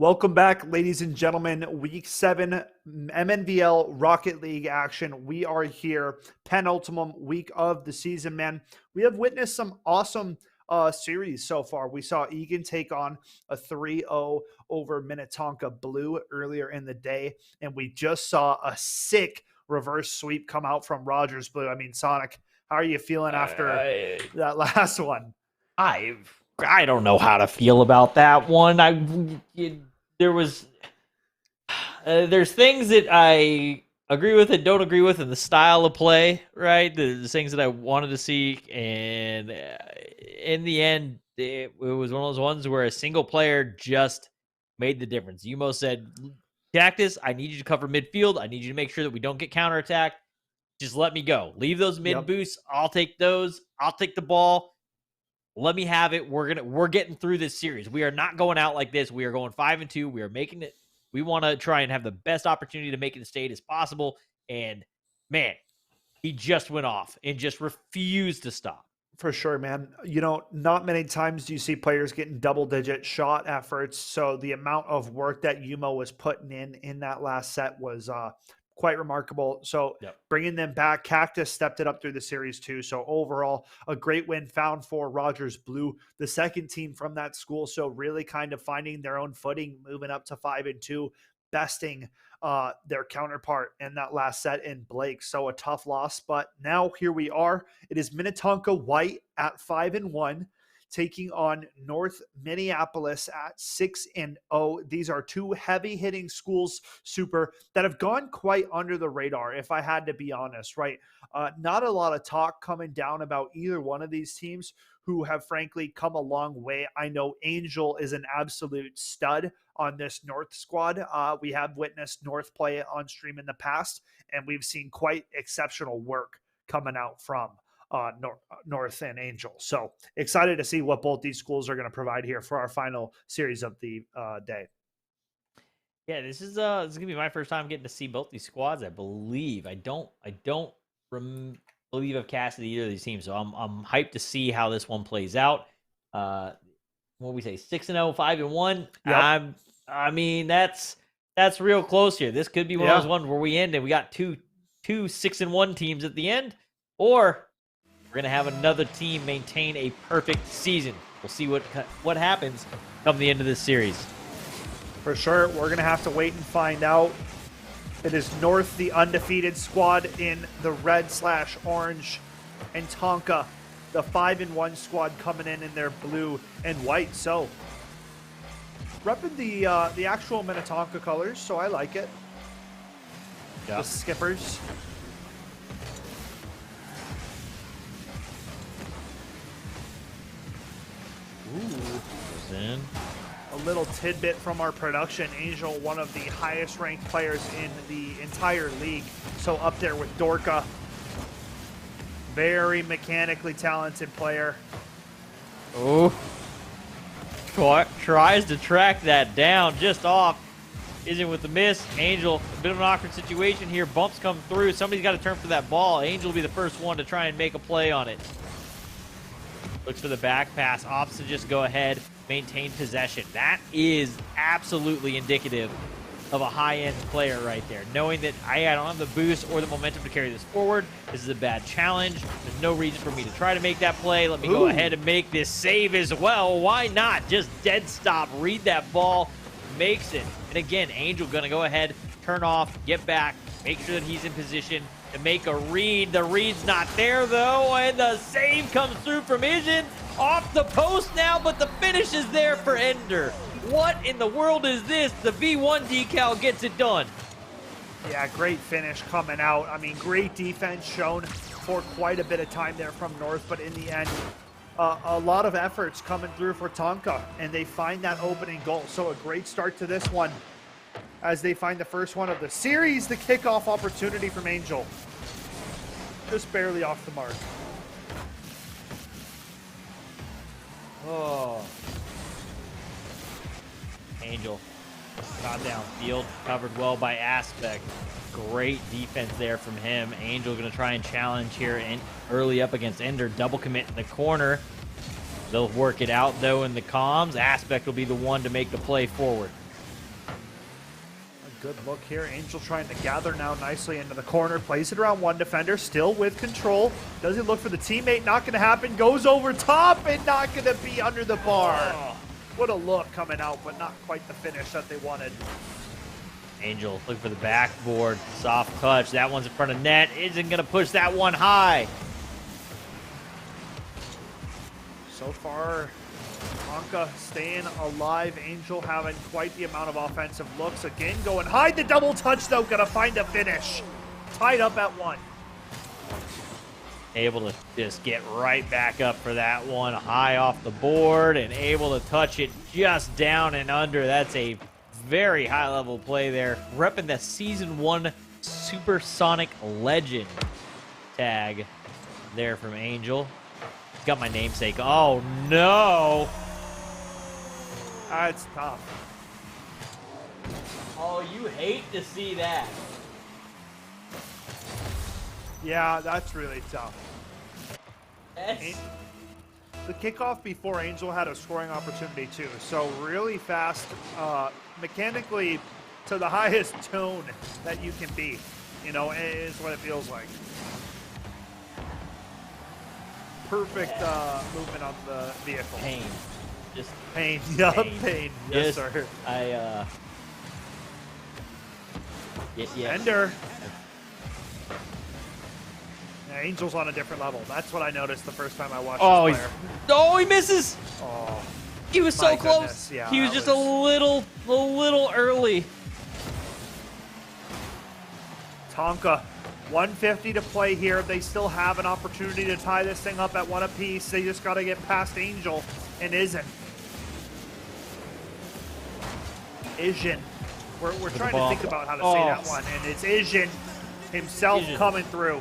Welcome back, ladies and gentlemen. Week 7 MNVL Rocket League action. We are here, penultimate week of the season, man. We have witnessed some awesome series so far. We saw Egan take on a 3-0 over Minnetonka Blue earlier in the day, and we just saw a sick reverse sweep come out from Rogers Blue. I mean, Sonic, how are you feeling after that last one? I don't know how to feel about that one. There's things that I agree with and don't agree with in the style of play, right? The things that I wanted to see, and in the end, it was one of those ones where a single player just made the difference. Yumo said, Cactus, I need you to cover midfield. I need you to make sure that we don't get counterattacked. Just let me go. Leave those mid boosts. I'll take those. I'll take the ball. Let me have it. We're getting through this series. We are not going out like this. We are going 5-2. We are making it. We want to try and have the best opportunity to make it in state as possible. And man, he just went off and just refused to stop. For sure, man. You know, not many times do you see players getting double-digit shot efforts. So the amount of work that Yumo was putting in that last set was quite remarkable. So bringing them back, Cactus stepped it up through the series too. So overall, a great win found for Rogers Blue, the second team from that school. So really kind of finding their own footing, moving up to 5-2, besting their counterpart in that last set in Blake. So a tough loss, but now here we are. It is Minnetonka White at 5-1. Taking on North Minneapolis at 6-0. These are two heavy-hitting schools, Super, that have gone quite under the radar, if I had to be honest, right? Not a lot of talk coming down about either one of these teams who have, frankly, come a long way. I know Angel is an absolute stud on this North squad. We have witnessed North play on stream in the past, and we've seen quite exceptional work coming out from North and Angel. So excited to see what both these schools are going to provide here for our final series of the day. Yeah, this is gonna be my first time getting to see both these squads. I believe I don't believe I've casted either of these teams, so I'm hyped to see how this one plays out. What we say, 6-0, 5-1. Yep. I mean that's real close here. This could be one of those ones where we end and we got two 6-1 teams at the end, or we're going to have another team maintain a perfect season. We'll see what happens come the end of this series. For sure, we're going to have to wait and find out. It is North, the undefeated squad in the red/orange, and Tonka, the 5-1 squad, coming in their blue and white. So, repping the actual Minnetonka colors, so I like it. Yeah. The skippers. Ooh, in. A little tidbit from our production. Angel, one of the highest ranked players in the entire league. So up there with Dorka. Very mechanically talented player. Oh. Tries to track that down just off. Isn't with the miss. Angel, a bit of an awkward situation here. Bumps come through. Somebody's got to turn for that ball. Angel will be the first one to try and make a play on it. Looks for the back pass. Opts to just go ahead, maintain possession. That is absolutely indicative of a high-end player right there. Knowing that I don't have the boost or the momentum to carry this forward. This is a bad challenge. There's no reason for me to try to make that play. Let me go ahead and make this save as well. Why not? Just dead stop. Read that ball. Makes it. And again, Angel going to go ahead, turn off, get back, make sure that he's in position to make a read. The read's not there, though, and the save comes through from Ision. Off the post now, but the finish is there for Ender. What in the world is this? The V1 decal gets it done. Yeah, great finish coming out. I mean, great defense shown for quite a bit of time there from North, but in the end, a lot of efforts coming through for Tonka, and they find that opening goal. So a great start to this one as they find the first one of the series, the kickoff opportunity from Angel. Just barely off the mark. Oh. Angel got downfield, covered well by Aspect. Great defense there from him. Angel going to try and challenge here and early up against Ender. Double commit in the corner. They'll work it out, though, in the comms. Aspect will be the one to make the play forward. Good look here. Angel trying to gather now nicely into the corner. Plays it around one defender. Still with control. Does he look for the teammate? Not going to happen. Goes over top and not going to be under the bar. Oh. What a look coming out, but not quite the finish that they wanted. Angel looking for the backboard. Soft touch. That one's in front of net. Isn't going to push that one high. So far, Tonka staying alive. Angel having quite the amount of offensive looks. Again, going high. The double touch, though. Gonna find a finish. Tied up at 1. Able to just get right back up for that one. High off the board and able to touch it just down and under. That's a very high-level play there. Repping the Season 1 Supersonic Legend tag there from Angel. Got my namesake. Oh, no. That's tough. Oh, you hate to see that. Yeah, that's really tough. That's... The kickoff before Angel had a scoring opportunity too. So really fast, mechanically to the highest tone that you can be, you know, is what it feels like. Perfect movement on the vehicle. Pain. Just pain. Yeah, pain. Pain. Yes, Just, sir. Yeah. Ender. Yeah, Angel's on a different level. That's what I noticed the first time I watched this player. Oh, he misses. Oh, he was so close. Goodness. Yeah, he was just a little early. Tonka, 150 to play here. They still have an opportunity to tie this thing up at 1 apiece. They just got to get past Angel and Izin. We're trying to think about how to say that one, and it's Izin himself coming through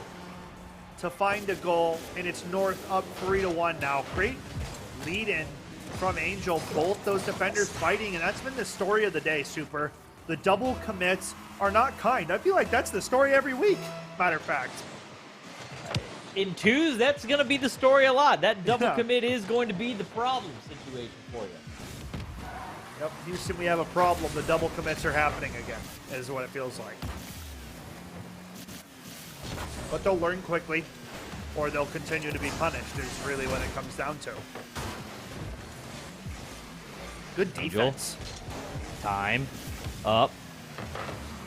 to find a goal, and it's North up 3-1 now. Great lead in from Angel. Both those defenders fighting, and that's been the story of the day, Super. The double commits are not kind. I feel like that's the story every week, matter of fact. In twos, that's going to be the story a lot. That double commit is going to be the problem situation for you. Yep, Houston, we have a problem. The double commits are happening again, is what it feels like. But they'll learn quickly, or they'll continue to be punished, is really what it comes down to. Good defense. Time up.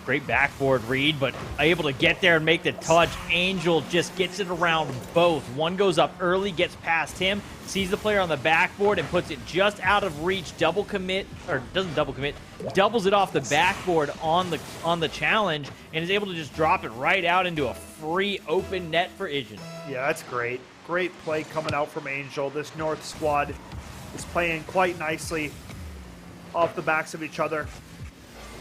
Great backboard read, but able to get there and make the touch. Angel just gets it around both. One goes up early, gets past him, sees the player on the backboard and puts it just out of reach. Double commit, or doesn't double commit, doubles it off the backboard on the challenge and is able to just drop it right out into a free open net for Izin. Yeah, that's great. Great play coming out from Angel. This North squad is playing quite nicely off the backs of each other.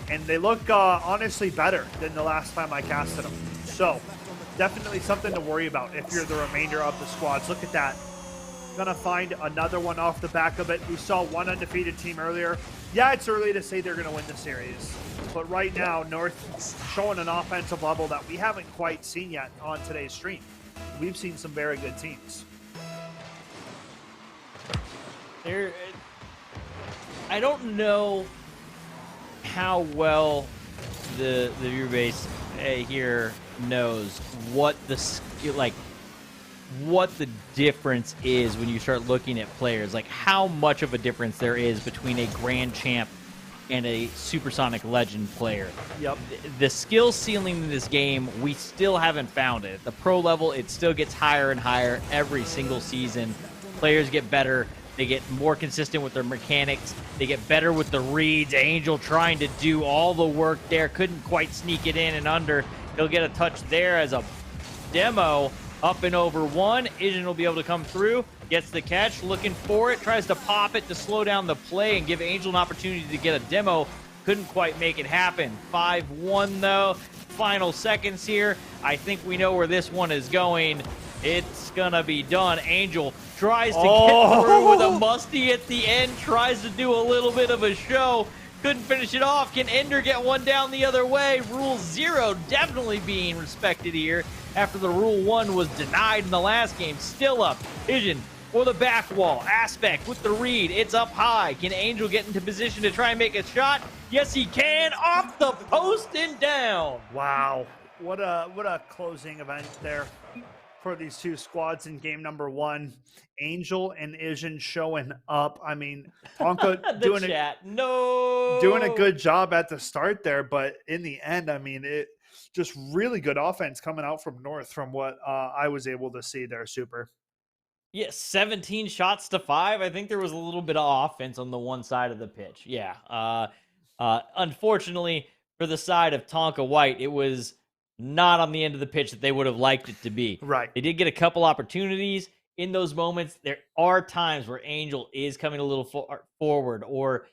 And they look honestly better than the last time I casted them. So, definitely something to worry about if you're the remainder of the squads. Look at that. Gonna find another one off the back of it. We saw one undefeated team earlier. Yeah, it's early to say they're gonna win the series. But right now, North showing an offensive level that we haven't quite seen yet on today's stream. We've seen some very good teams. I don't know how well the viewer base here knows what what the difference is when you start looking at players, like how much of a difference there is between a Grand Champ and a Supersonic Legend player. Yep. The skill ceiling in this game, we still haven't found it. At the pro level, it still gets higher and higher every single season. Players get better. They get more consistent with their mechanics. They get better with the reads. Angel trying to do all the work there. Couldn't quite sneak it in and under. He'll get a touch there as a demo. Up and over one. Izin will be able to come through. Gets the catch. Looking for it. Tries to pop it to slow down the play and give Angel an opportunity to get a demo. Couldn't quite make it happen. 5-1 though. Final seconds here. I think we know where this one is going. It's going to be done. Angel tries to get through with a musty at the end, tries to do a little bit of a show. Couldn't finish it off. Can Ender get one down the other way? Rule 0 definitely being respected here after the Rule 1 was denied in the last game. Still up. Izin or the back wall. Aspect with the read. It's up high. Can Angel get into position to try and make a shot? Yes, he can. Off the post and down. Wow. What a closing event there for these two squads in game number 1. Angel and Ision showing up. I mean, Tonka doing a good job at the start there, but in the end, I mean, it just really good offense coming out from North from what I was able to see there. Super. Yeah, 17 shots to 5. I think there was a little bit of offense on the one side of the pitch. Yeah. Unfortunately, for the side of Tonka White, it was not on the end of the pitch that they would have liked it to be. Right. They did get a couple opportunities in those moments. There are times where Angel is coming a little forward, or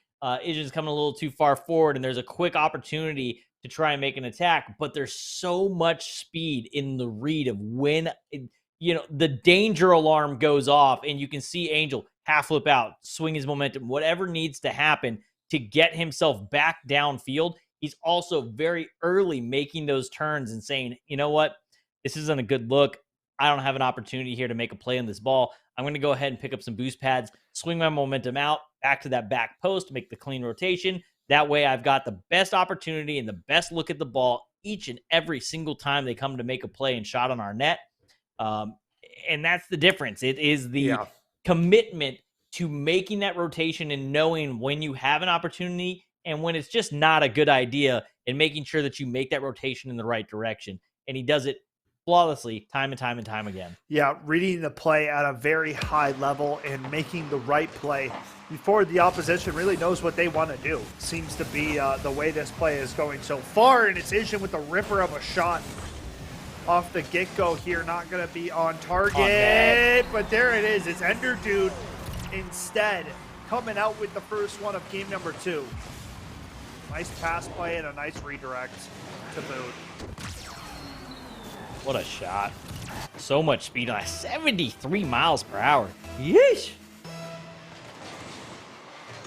Ision's coming a little too far forward, and there's a quick opportunity to try and make an attack. But there's so much speed in the read of when the danger alarm goes off, and you can see Angel half flip out, swing his momentum, whatever needs to happen to get himself back downfield. He's also very early making those turns and saying, you know what, this isn't a good look. I don't have an opportunity here to make a play on this ball. I'm going to go ahead and pick up some boost pads, swing my momentum out, back to that back post, make the clean rotation. That way I've got the best opportunity and the best look at the ball each and every single time they come to make a play and shot on our net. And that's the difference. It is the commitment to making that rotation and knowing when you have an opportunity and when it's just not a good idea, and making sure that you make that rotation in the right direction. And he does it flawlessly time and time and time again. Yeah, reading the play at a very high level and making the right play before the opposition really knows what they want to do. Seems to be the way this play is going so far, and it's Ision with the ripper of a shot off the get-go here. Not going to be on target, but there it is. It's Ender Dude instead coming out with the first one of game number 2. Nice pass play and a nice redirect to boot. What a shot. So much speed on 73 miles per hour. Yeesh.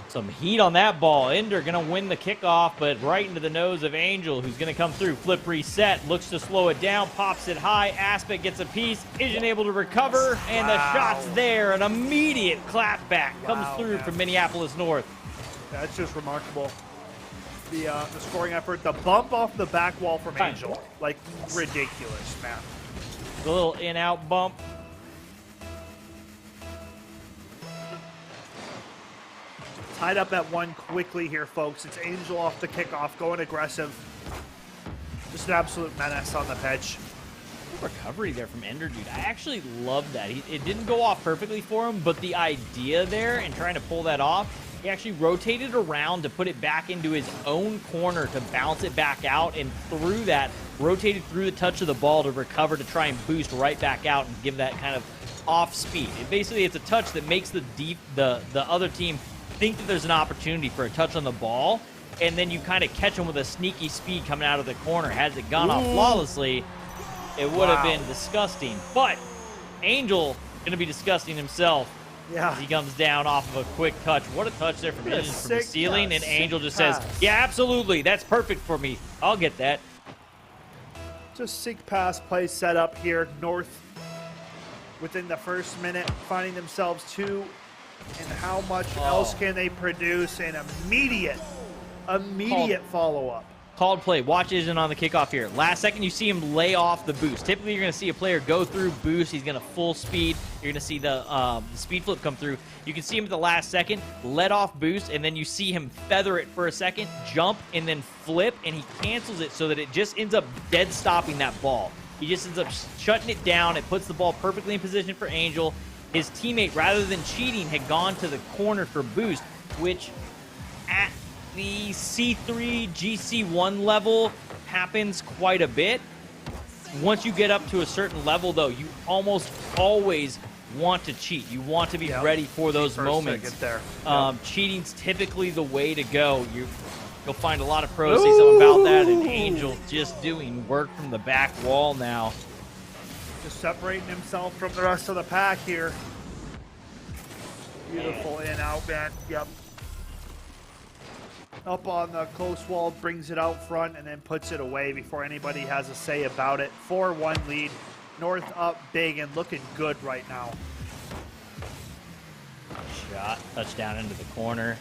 Some heat on that ball. Ender going to win the kickoff, but right into the nose of Angel, who's going to come through. Flip reset, looks to slow it down, pops it high. Aspect gets a piece, isn't able to recover, and the shot's there. An immediate clapback comes through from Minneapolis North. That's just remarkable. The scoring effort, the bump off the back wall from Angel, like ridiculous, man. The little in-out bump. Tied up at 1 quickly here, folks. It's Angel off the kickoff, going aggressive. Just an absolute menace on the pitch. Recovery there from Ender Dude. I actually love that. It didn't go off perfectly for him, but the idea there and trying to pull that off, he actually rotated around to put it back into his own corner to bounce it back out, and through that, rotated through the touch of the ball to recover to try and boost right back out and give that kind of off speed. It's a touch that makes the other team think that there's an opportunity for a touch on the ball, and then you kind of catch them with a sneaky speed coming out of the corner. Had it gone off flawlessly, it would have been disgusting. But Angel going to be disgusting himself. Yeah. He comes down off of a quick touch. What a touch there from the ceiling, and Angel just says, yeah, absolutely, that's perfect for me. I'll get that. Just sick pass play set up here. North within the first minute finding themselves 2, and how much else can they produce? An immediate follow-up. Called play. Watch Ision on the kickoff here. Last second, you see him lay off the boost. Typically, you're going to see a player go through boost. He's going to full speed. You're going to see the speed flip come through. You can see him at the last second, let off boost, and then you see him feather it for a second, jump, and then flip, and he cancels it so that it just ends up dead stopping that ball. He just ends up shutting it down. It puts the ball perfectly in position for Angel. His teammate, rather than cheating, had gone to the corner for boost, which at the C3, GC1 level happens quite a bit. Once you get up to a certain level, though, you almost always want to cheat. You want to be ready for those moments. Cheating's typically the way to go. You'll find a lot of pros say something about that, and Angel just doing work from the back wall now. Just separating himself from the rest of the pack here. Beautiful in-out, man. Yep. Up on the close wall, brings it out front, and then puts it away before anybody has a say about it. 4-1 lead. North up big and looking good right now. shot. Touchdown into the corner.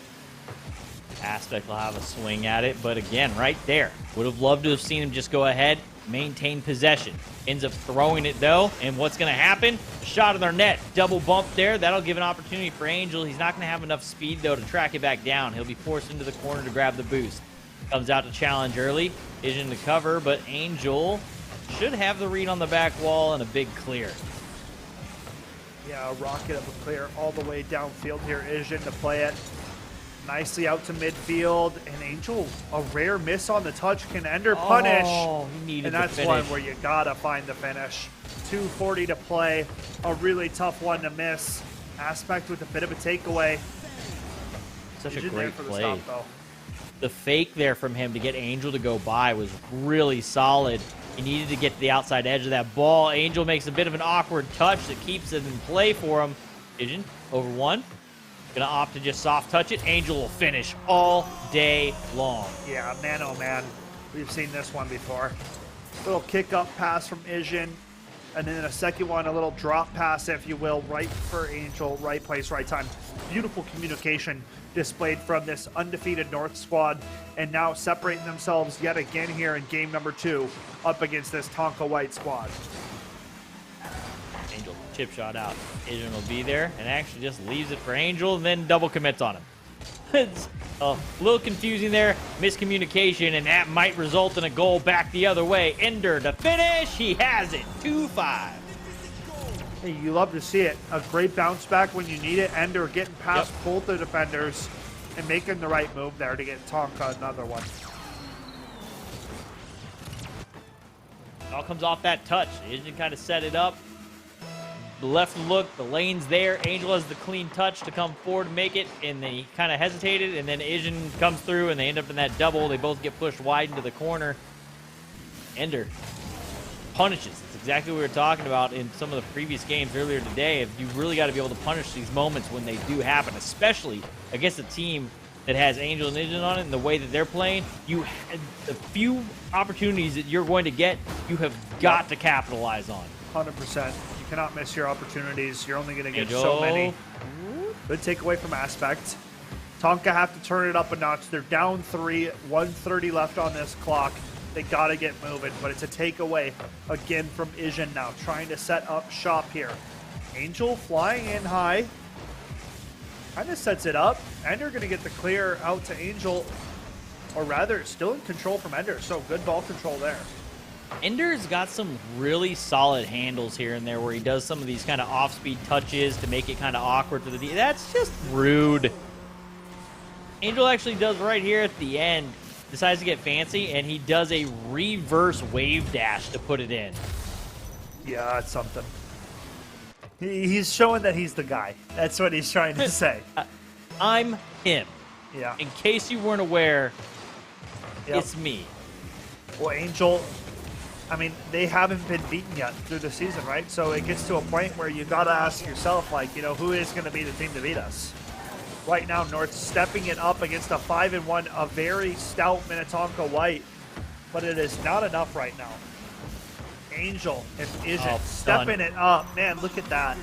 Aspect will have a swing at it, but again, right there. Would have loved to have seen him just go ahead, maintain possession. Ends up throwing it, though, and what's going to happen? Shot in their net. Double bump there. That'll give an opportunity for Angel. He's not going to have enough speed, though, to track it back down. He'll be forced into the corner to grab the boost. Comes out to challenge early. Vision to cover, but Angel should have the read on the back wall and a big clear. Yeah, a rocket of a clear all the way downfield here. Ishin to play it. Nicely out to midfield, and Angel, a rare miss on the touch. Can Ender punish? Oh, he needed and that's the one finish. where you gotta find the finish. 2:40 to play, a really tough one to miss. Aspect with a bit of a takeaway. Such a Ishin there great for the play. stop, though. The fake there from him to get Angel to go by was really solid. He needed to get to the outside edge of that ball. Angel makes a bit of an awkward touch that keeps it in play for him. Vision over one. Gonna opt to just soft touch it. Angel will finish all day long. Yeah, man, oh man. We've seen this one before. Little kick up pass from Ishin. And then a second one, a little drop pass, if you will, right for Angel, right place, right time. Beautiful communication displayed from this undefeated North squad, and now separating themselves yet again here in game number 2 up against this Tonka White squad. Angel chip shot out. Asian will be there and actually just leaves it for Angel and then double commits on him. It's a little confusing there. Miscommunication, and that might result in a goal back the other way. Ender to finish. He has it. 2-5. Hey, you love to see it. A great bounce back when you need it. Ender getting past both the defenders and making the right move there to get Tonka another one. It all comes off that touch. Asian kind of set it up. The left look, the lane's there. Angel has the clean touch to come forward and make it, and they kind of hesitated, and then Asian comes through, and they end up in that double. They both get pushed wide into the corner. Ender punishes. It's exactly what we were talking about in some of the previous games earlier today. You really got to be able to punish these moments when they do happen, especially against a team that has Angel and Asian on it, and the way that they're playing. You the few opportunities that you're going to get, you have got to capitalize on. 100%. You cannot miss your opportunities. You're only going to get Angel. so many. Good takeaway from Aspect. Tonka have to turn it up a notch. They're down 3, 1:30 left on this clock. They got to get moving, but it's a takeaway again from Ishin now, trying to set up shop here. Angel flying in high. Kind of sets it up. Ender going to get the clear out to Angel, or rather, still in control from Ender. So good ball control there. Ender's got some really solid handles here and there where he does some of these kind of off-speed touches to make it kind of awkward for the D. That's just rude. Angel actually does right here at the end, decides to get fancy, and he does a reverse wave dash to put it in. Yeah, that's something. He's showing that he's the guy. That's what he's trying to say. I'm him. Yeah. In case you weren't aware, Yep. it's me. Well, Angel, I mean, they haven't been beaten yet through the season, right? So it gets to a point where you got to ask yourself, like, you know, who is going to be the team to beat us? Right now, North stepping it up against a 5-1, a very stout Minnetonka White, but it is not enough right now. Angel and Ishin stepping done. it up. Man, look at that.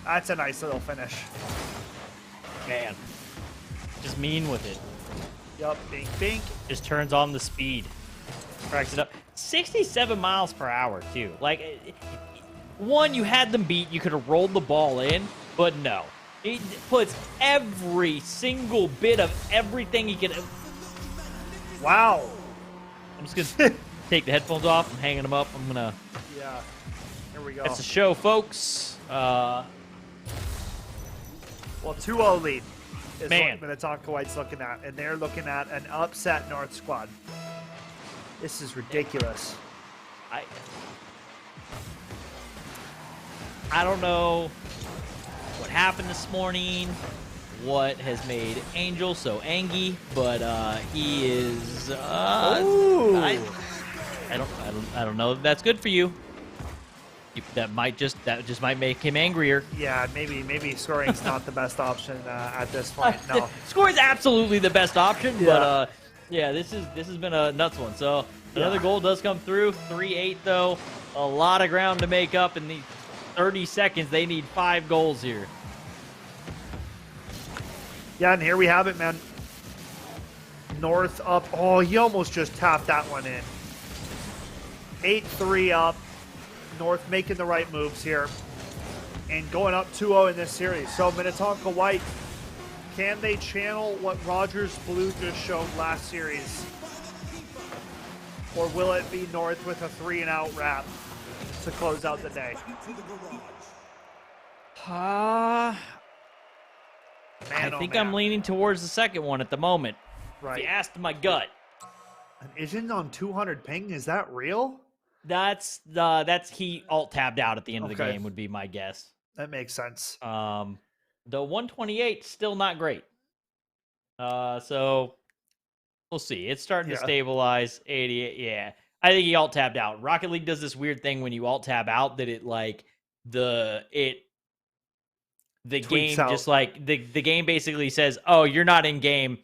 That's a nice little finish. Man, just mean with it. Yup, bink, bink. Just turns on the speed. Cracks it up. 67 miles per hour, too. Like, one, you had them beat. You could have rolled the ball in, but no. He puts every single bit of everything he can. Wow. I'm just going to take the headphones off. I'm hanging them up. I'm going to. Yeah. Here we go. That's the show, folks. Well, 2-0 lead is Man. what Minnetonka White's looking at, and they're looking at an upset North squad. This is ridiculous. I don't know what happened this morning, what has made Angel so angry, but he is. Ooh. I don't know if that's good for you. That just might make him angrier. Yeah, maybe scoring's not the best option at this point. No. Score is absolutely the best option, Yeah. but yeah, this has been a nuts one. So another goal does come through. 3-8 though, a lot of ground to make up in the 30 seconds. They need 5 goals here. Yeah, and here we have it, man. North up. Oh, he almost just tapped that one in. 8-3 up. North making the right moves here. And going up 2-0 in this series. So Minnetonka White, can they channel what Rogers Blue just showed last series? Or will it be North with a 3-and-out wrap to close out the day? I Man, think oh, I'm man. leaning towards the second one at the moment. Right. If you asked my gut. An Asian on 200 ping, is that real? That's he alt-tabbed out at the end of the game would be my guess. That makes sense. The 128 still not great. So we'll see. It's starting to stabilize. 88, yeah. I think he alt-tabbed out. Rocket League does this weird thing when you alt-tab out that it like the game out. just like the game basically says, "Oh, you're not in game.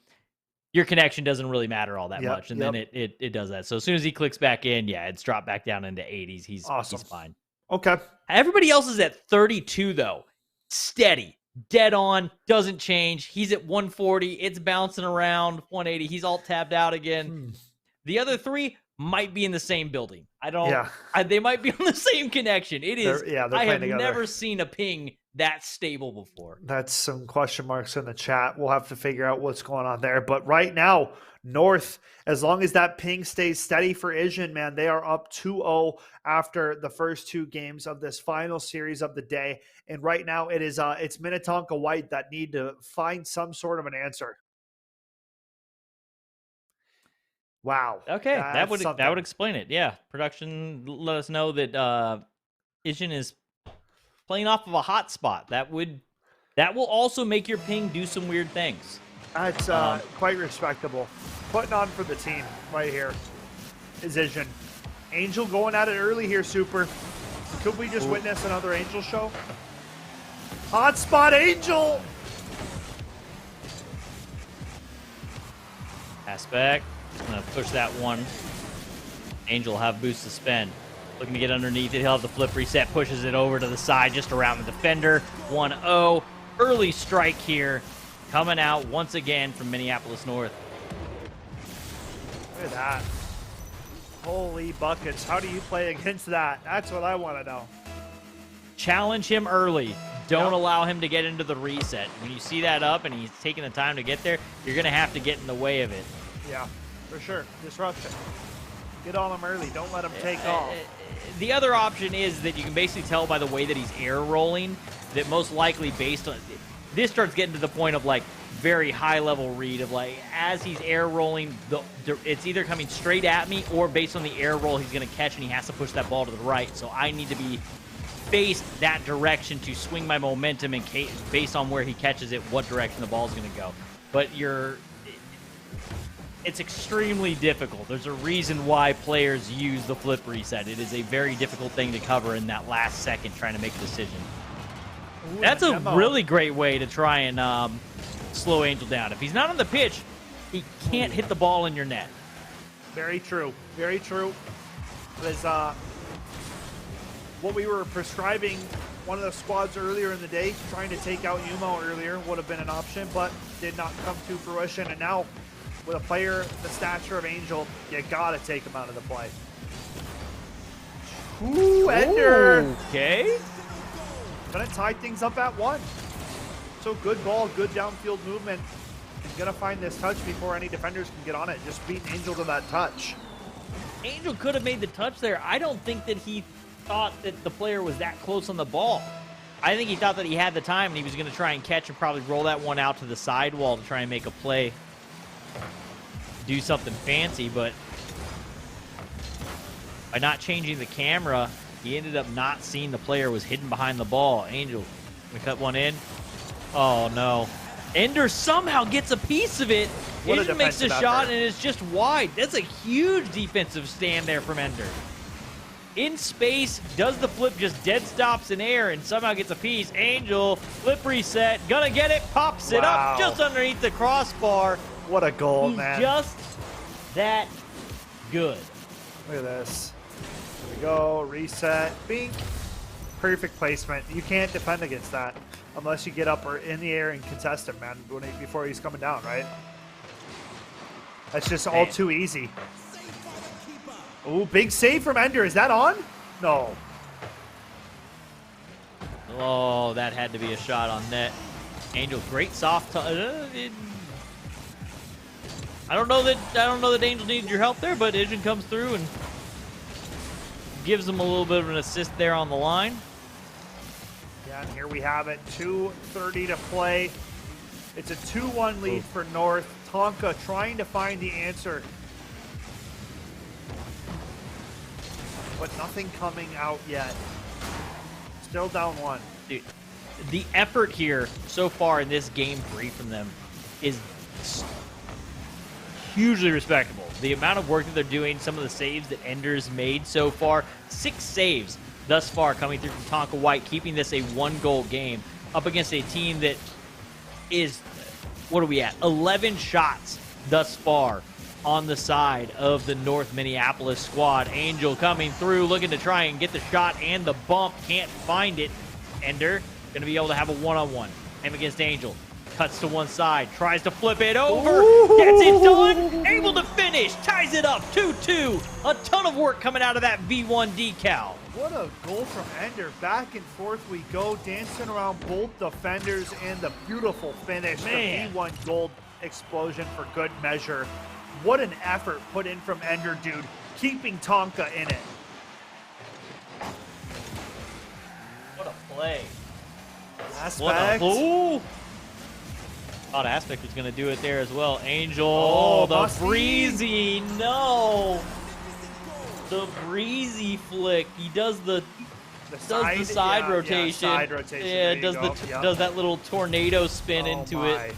Your connection doesn't really matter all that much." And then it does that. So as soon as he clicks back in, yeah, it's dropped back down into 80s. He's fine. Okay. Everybody else is at 32 though. Steady. Dead on. Doesn't change. He's at 140. It's bouncing around 180. He's all tabbed out again. The other 3 might be in the same building. I don't. Yeah. They might be on the same connection. It is. I have never seen a ping that stable before. That's some question marks in the chat. We'll have to figure out what's going on there. But right now, North, as long as that ping stays steady for Asian, man, they are up 2-0 after the first 2 games of this final series of the day. And right now it is it's Minnetonka White that need to find some sort of an answer. Wow. Okay, that would explain it. Yeah, production let us know that Asian is playing off of a hotspot. That will also make your ping do some weird things. That's quite respectable. Putting on for the team right here is Asian. Angel going at it early here, Super. Could we just witness another Angel show? Hotspot Angel! Pass back. I'm going to push that one. Angel will have boost to spend. Looking to get underneath it. He'll have the flip reset. Pushes it over to the side just around the defender. 1-0. Early strike here. Coming out once again from Minneapolis North. Look at that. Holy buckets. How do you play against that? That's what I want to know. Challenge him early. Don't allow him to get into the reset. When you see that up and he's taking the time to get there, you're going to have to get in the way of it. Yeah, for sure. Disruption. Get on him early. Don't let him take off. The other option is that you can basically tell by the way that he's air rolling that most likely based on... This starts getting to the point of like very high level read of like as he's air rolling, it's either coming straight at me or based on the air roll he's going to catch and he has to push that ball to the right. So I need to be faced that direction to swing my momentum in case, based on where he catches it, what direction the ball's going to go. But it's extremely difficult. There's a reason why players use the flip reset. It is a very difficult thing to cover in that last second trying to make a decision. Ooh, that's a really great way to try and slow Angel down. If he's not on the pitch, he can't hit the ball in your net. Very true. Very true. There's what we were prescribing one of the squads earlier in the day, trying to take out Yumo earlier would have been an option, but did not come to fruition. And now with a player the stature of Angel, you gotta take him out of the play. Ooh, Ender. Okay. Gonna tie things up at 1. So good ball, good downfield movement. He's gonna find this touch before any defenders can get on it. Just beating Angel to that touch. Angel could have made the touch there. I don't think that he thought that the player was that close on the ball. I think he thought that he had the time and he was gonna try and catch and probably roll that one out to the sidewall to try and make a play. Do something fancy, but by not changing the camera, he ended up not seeing the player was hidden behind the ball. Angel, we cut one in. Oh, no. Ender somehow gets a piece of it. Angel makes a shot, and it's just wide. That's a huge defensive stand there from Ender. In space, does the flip, just dead stops in air, and somehow gets a piece. Angel, flip reset, gonna get it, pops it up just underneath the crossbar. What a goal, man. He's just that good. Look at this. Here we go, reset, bink. Perfect placement. You can't defend against that unless you get up or in the air and contest him, man, before he's coming down, right? That's just all too easy. Ooh, big save from Ender. Is that on? No. Oh, that had to be a shot on net. Angel, great soft. I don't know that Angel needed your help there, but Ijin comes through and gives him a little bit of an assist there on the line. Yeah, and here we have it. 2:30 to play. It's a 2-1 lead for North. Tonka trying to find the answer, but nothing coming out yet. Still down 1. Dude, the effort here so far in this game 3 from them is hugely respectable. The amount of work that they're doing, some of the saves that Ender's made so far, 6 saves thus far coming through from Tonka White, keeping this a 1-goal game up against a team that is, what are we at, 11 shots thus far on the side of the North Minneapolis squad. Angel coming through, looking to try and get the shot and the bump. Can't find it. Ender going to be able to have a one-on-one. Him against Angel. Cuts to one side. Tries to flip it over. Gets it done. Able to finish. Ties it up. 2-2. A ton of work coming out of that V1 decal. What a goal from Ender. Back and forth we go, dancing around both defenders, and the beautiful finish. Man. The V1 gold explosion for good measure. What an effort put in from Ender, dude, keeping Tonka in it. What a play. Aspect. Ooh. Thought Aspect was going to do it there as well. Angel, Oh, the breezy, no. The breezy flick. He does the side rotation. Yeah, side rotation. Yeah, does that little tornado spin into it.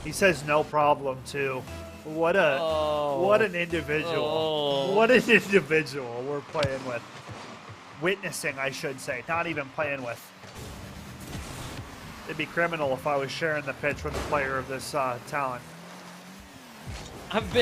He says no problem too. What an individual. Oh. What an individual we're playing with. Witnessing, I should say, not even playing with. It'd be criminal if I was sharing the pitch with a player of this talent. I've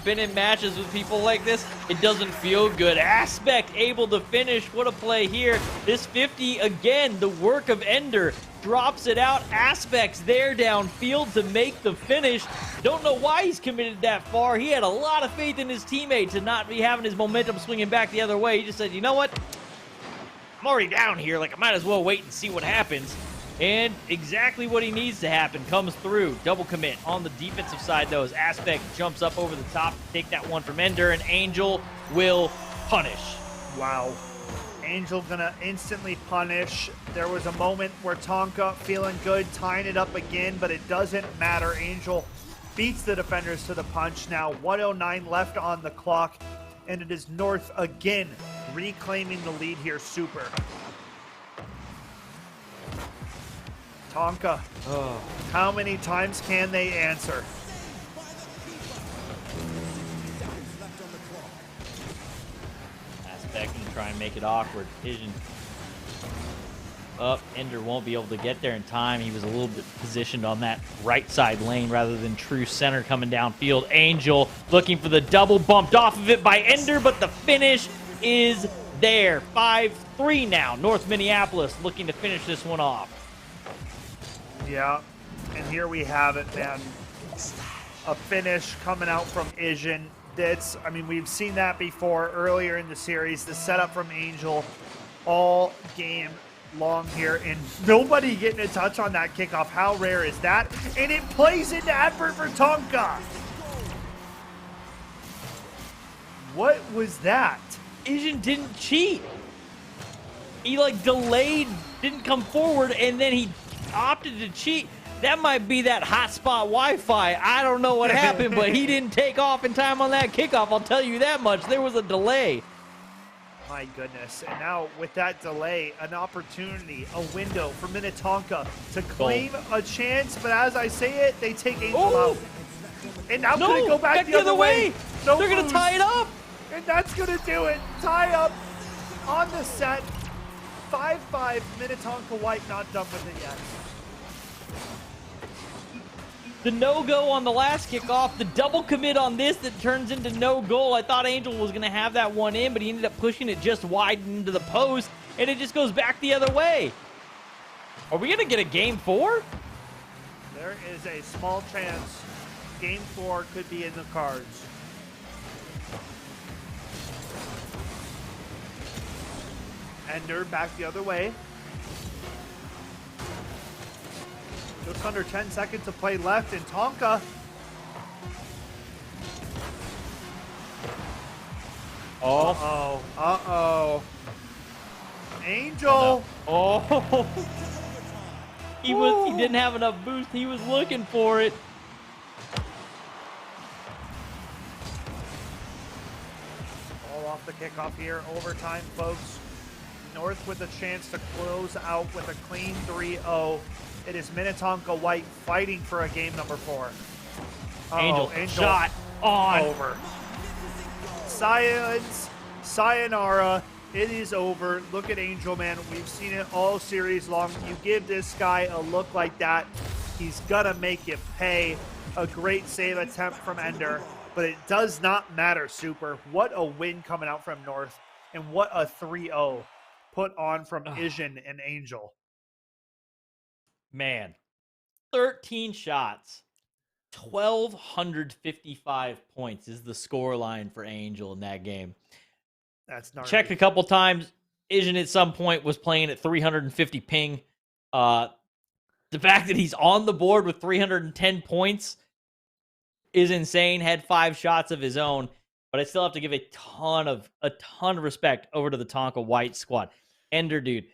been in matches with people like this. It doesn't feel good. Aspect able to finish. What a play here. This 50 again. The work of Ender drops it out. Aspect's there downfield to make the finish. Don't know why he's committed that far. He had a lot of faith in his teammate to not be having his momentum swinging back the other way. He just said, you know what? I'm already down here. Like, I might as well wait and see what happens. And exactly what he needs to happen comes through. Double commit on the defensive side, though, as Aspect jumps up over the top to take that one from Ender, and Angel will punish. Wow. Angel gonna instantly punish. There was a moment where Tonka feeling good, tying it up again, but it doesn't matter. Angel beats the defenders to the punch. Now 1:09 left on the clock, and it is North again reclaiming the lead here. Super. Tonka, how many times can they answer? Aspect can try and make it awkward. Vision up. Ender won't be able to get there in time. He was a little bit positioned on that right side lane rather than true center coming downfield. Angel looking for the double, bumped off of it by Ender, but the finish is there. 5-3 now. North Minneapolis looking to finish this one off. Yeah, and here we have it, man. A finish coming out from Ijin. That's, I mean, we've seen that before earlier in the series. The setup from Angel all game long here, and nobody getting a touch on that kickoff. How rare is that? And it plays into effort for Tonka. What was that? Ijin didn't cheat. He like delayed, didn't come forward, and then he opted to cheat. That might be that hotspot Wi-Fi. I don't know what happened, but he didn't take off in time on that kickoff. I'll tell you that much. There was a delay. My goodness. And now with that delay, an opportunity, a window for Minnetonka to claim a chance. But as I say it, they take Angel out. And now could it go back the other way? No, they're going to tie it up. And that's going to do it. Tie up on the set. 5-5, Minnetonka White not done with it yet. The no-go on the last kickoff, the double commit on this that turns into no goal. I thought Angel was going to have that one in, but he ended up pushing it just wide into the post, and it just goes back the other way. Are we going to get a game 4? There is a small chance game 4 could be in the cards. Ender back the other way. Just under 10 seconds to play left, and Tonka. Oh. Uh-oh. Angel. Oh. He didn't have enough boost. He was looking for it. All off the kickoff here. Overtime, folks. North with a chance to close out with a clean 3-0. It is Minnetonka White fighting for a game number 4. Angel shot on. Over. Silence. Sayonara. It is over. Look at Angel, man. We've seen it all series long. You give this guy a look like that, he's gonna make you pay. A great save attempt from Ender, but it does not matter, Super. What a win coming out from North, and what a 3-0 put on from Ishin and Angel. Man, 13 shots, 1,255 points is the score line for Angel in that game. That's gnarly. Checked a couple times. Ishin at some point was playing at 350 ping. The fact that he's on the board with 310 points is insane. Had 5 shots of his own, but I still have to give a ton of respect over to the Tonka White squad. Ender, dude,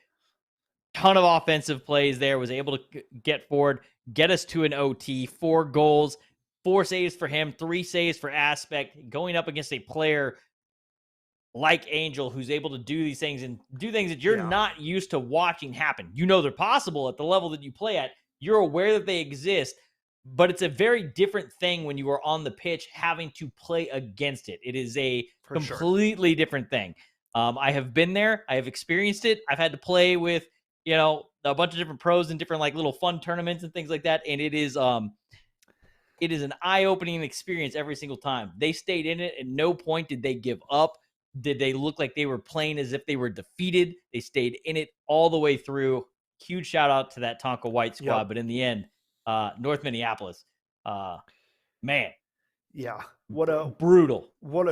ton of offensive plays there. Was able to get forward, get us to an OT. 4 goals, 4 saves for him, 3 saves for Aspect. Going up against a player like Angel, who's able to do these things and do things that you're not used to watching happen. You know they're possible at the level that you play at. You're aware that they exist, but it's a very different thing when you are on the pitch having to play against it. It is a completely different thing. I have been there. I have experienced it. I've had to play with, a bunch of different pros and different like little fun tournaments and things like that. And it is an eye-opening experience every single time. They stayed in it. At no point did they give up. Did they look like they were playing as if they were defeated? They stayed in it all the way through. Huge shout out to that Tonka White squad. Yep. But in the end, North Minneapolis, man. Yeah. What a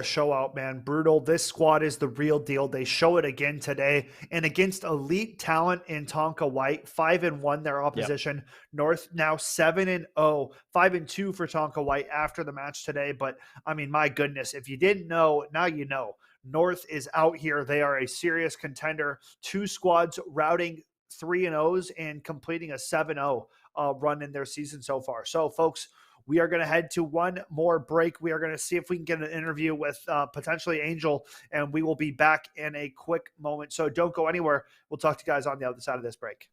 show out, man. Brutal. This squad is the real deal. They show it again today. And against elite talent in Tonka White, 5-1 their opposition. Yep. North now 7-0, 5-2 for Tonka White after the match today. But I mean, my goodness, if you didn't know, now you know. North is out here. They are a serious contender. 2 squads routing 3-0s and completing a 7-0 run in their season so far. So, folks, we are going to head to one more break. We are going to see if we can get an interview with potentially Angel, and we will be back in a quick moment. So don't go anywhere. We'll talk to you guys on the other side of this break.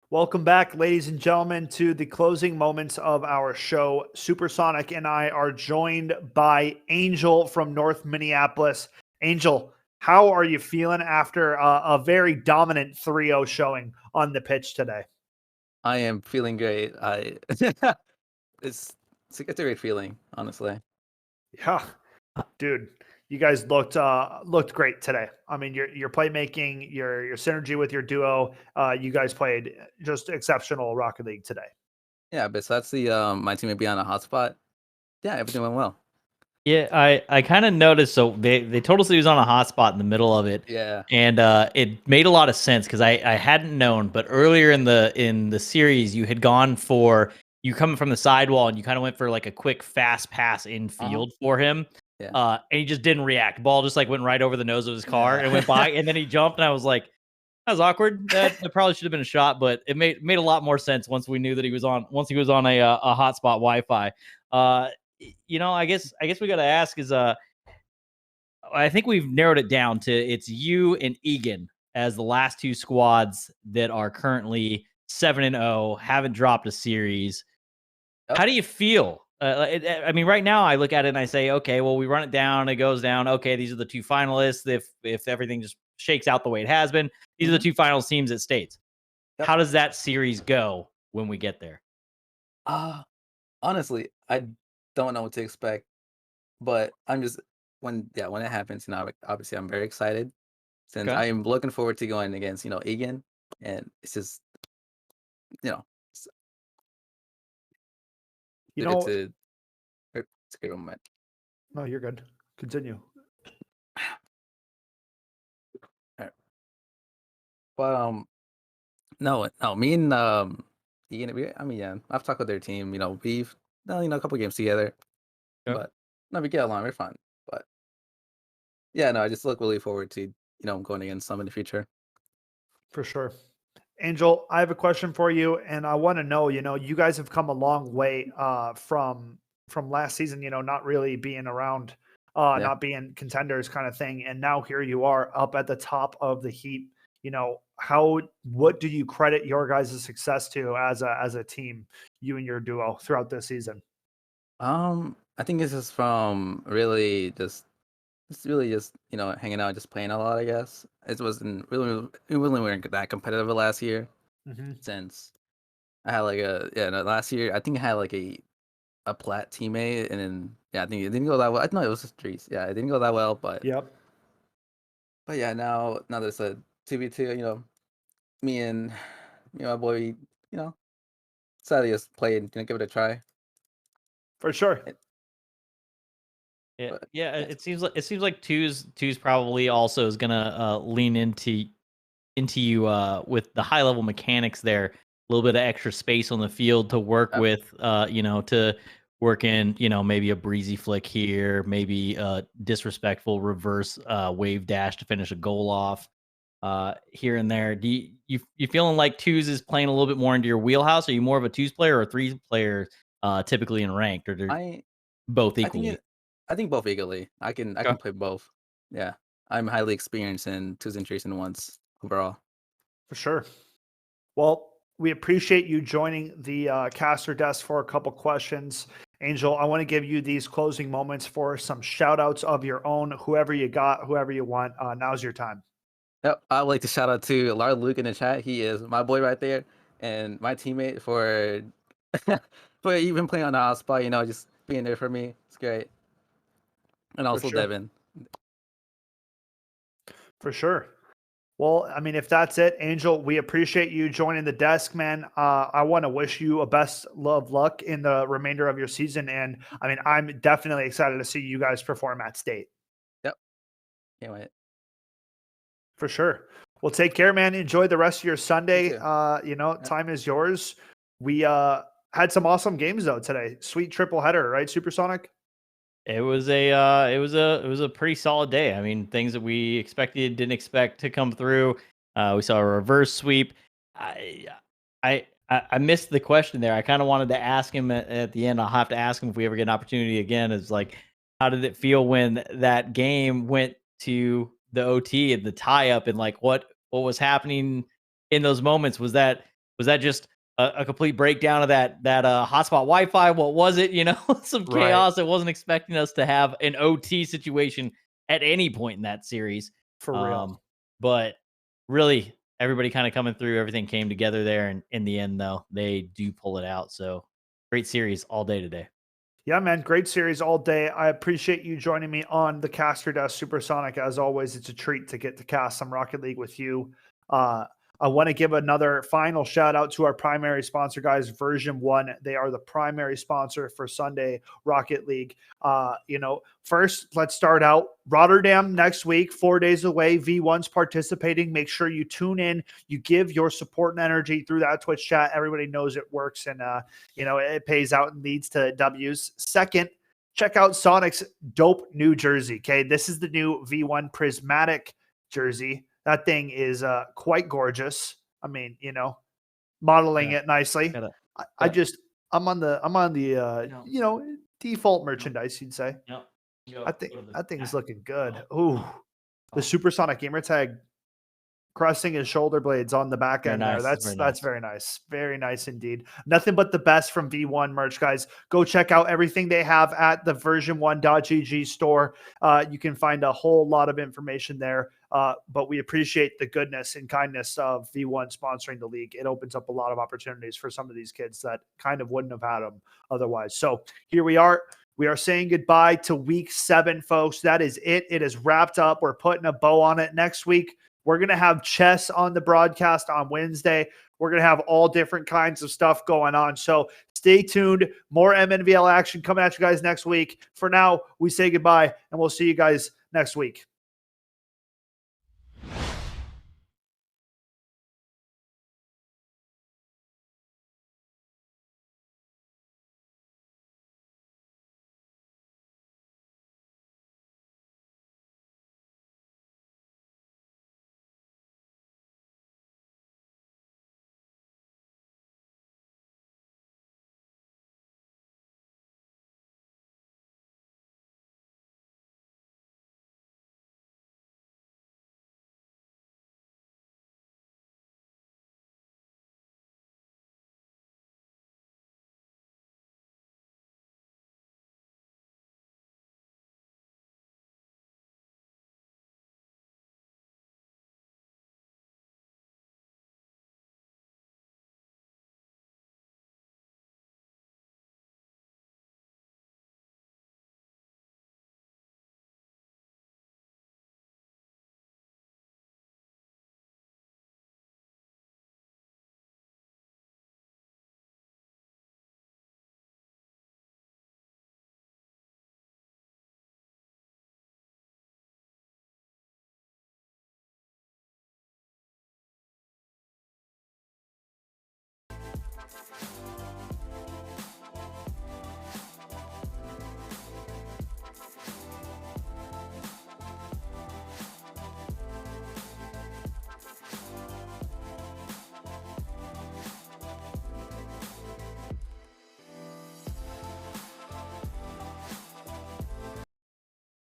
Welcome back, ladies and gentlemen, to the closing moments of our show. Supersonic and I are joined by Angel from North Minneapolis. Angel, how are you feeling after a very dominant 3-0 showing on the pitch today? I am feeling great. It's it's a great feeling, honestly. Yeah, dude, you guys looked great today. I mean, your playmaking, your synergy with your duo, you guys played just exceptional Rocket League today. Yeah, besides the my teammate being on a hotspot, yeah, everything went well. Yeah, I kind of noticed. So they told us he was on a hotspot in the middle of it, Yeah. and it made a lot of sense because I hadn't known. But earlier in the series, you had gone for you coming from the sidewall, and you kind of went for like a quick fast pass Uh-huh. infield for him. Yeah. And he just didn't react. Ball just like went right over the nose of his car and went by, and then he jumped, and I was like, that was awkward. That probably should have been a shot, but it made a lot more sense once we knew that he was on a hotspot Wi-Fi. I guess we got to ask is I think we've narrowed it down to it's you and Egan as the last two squads that are currently 7-0, haven't dropped a series. Yep. How do you feel? I mean, right now I look at it and I say, okay, well, we run it down, it goes down. Okay, these are the two finalists. If everything just shakes out the way it has been, these are the two finals teams at states. Yep. How does that series go when we get there? Honestly, I don't know what to expect, but I'm just when it happens, obviously I'm very excited since Okay. I am looking forward to going against, Egan, and it's just, it's You good know, to it's a good moment. no, you're good. Continue. Alright. But no, me and Egan, I mean, yeah, I've talked with their team. We've done a couple games together, Okay. but no, we get along. We're fine. But yeah, no, I just look really forward to going against some in the future. For sure. Angel, I have a question for you, and I want to know, you guys have come a long way from last season, not really being around, Yeah. not being contenders kind of thing. And now here you are up at the top of the heap. What do you credit your guys' success to as a team, you and your duo throughout this season? I think it's just from really just really just hanging out, just playing a lot. I guess it really weren't that competitive last year Hmm. since I had like no, last year I think I had like a plat teammate, and then yeah, I think it didn't go that well. I know it was just trees. Yeah, it didn't go that well, Yep. but yeah, now there's a 2v2. Me and my boy, decided to just play and give it a try. For sure. It- Yeah, But yeah. yeah, It seems like two's probably also is gonna lean into you with the high level mechanics there, a little bit of extra space on the field to work uh, with, to work in, maybe a breezy flick here, maybe a disrespectful reverse wave dash to finish a goal off here and there. Do you feeling like twos is playing a little bit more into your wheelhouse? Are you more of a twos player or a threes player typically in ranked, or they're I both I think equally? it. I think both equally. I Okay. can play both. Yeah, I'm highly experienced in twos and threes and ones overall. For sure. Well, we appreciate you joining the caster desk for a couple questions. Angel, I want to give you these closing moments for some shout outs of your own, whoever you got, whoever you want. Now's your time. Yep, I would like to shout out to Lard Luke in the chat. He is my boy right there, and my teammate for for even playing on the spot. Just being there for me. It's great, and For also sure. Devin. For sure. Well, I mean, if that's it, Angel, we appreciate you joining the desk, man. I want to wish you a best of luck in the remainder of your season. And I mean, I'm definitely excited to see you guys perform at state. Yep, can't wait. For sure. Well, take care, man. Enjoy the rest of your You Sunday. too. Yep. Time is yours. We had some awesome games though today. Sweet triple header, right? Supersonic. It was a pretty solid day. I mean, things that we expected, didn't expect to come through. We saw a reverse sweep. I I missed the question there. I kind of wanted to ask him at the end. I'll have to ask him if we ever get an opportunity again. Is like, how did it feel when that game went to the OT and the tie up, and like what was happening in those moments? Was that Was that just a complete breakdown of that hotspot Wi-Fi? What was it? You know, some chaos. I wasn't expecting us to have an OT situation at any point in that series. For real. But really, everybody kind of coming through. Everything came together there, and in the end, though, they do pull it out. So great series all day today. Yeah, man. Great series all day. I appreciate you joining me on the Caster Desk Supersonic. As always, it's a treat to get to cast some Rocket League with you. I want to give another final shout out to our primary sponsor, guys, VERSION1. They are the primary sponsor for Sunday Rocket League. First, let's start out. Rotterdam next week, 4 days away. V1's participating. Make sure you tune in. You give your support and energy through that Twitch chat. Everybody knows it works, and it pays out and leads to W's. Second, check out Sonic's dope new jersey. Okay, this is the new V1 Prismatic jersey. That thing is quite gorgeous. I mean, modeling it nicely. I'm on the default merchandise, you'd say. I think that thing is looking good. Ooh, the Supersonic gamer tag cresting his shoulder blades on the back end there. That's very nice. Very nice indeed. Nothing but the best from V1 merch, guys. Go check out everything they have at the version1.gg store. You can find a whole lot of information there. But we appreciate the goodness and kindness of V1 sponsoring the league. It opens up a lot of opportunities for some of these kids that kind of wouldn't have had them otherwise. So here we are. We are saying goodbye to week 7, folks. That is it. It is wrapped up. We're putting a bow on it. Next week, we're going to have chess on the broadcast on Wednesday. We're going to have all different kinds of stuff going on. So stay tuned. More Mnvl action coming at you guys next week. For now, we say goodbye, and we'll see you guys next week.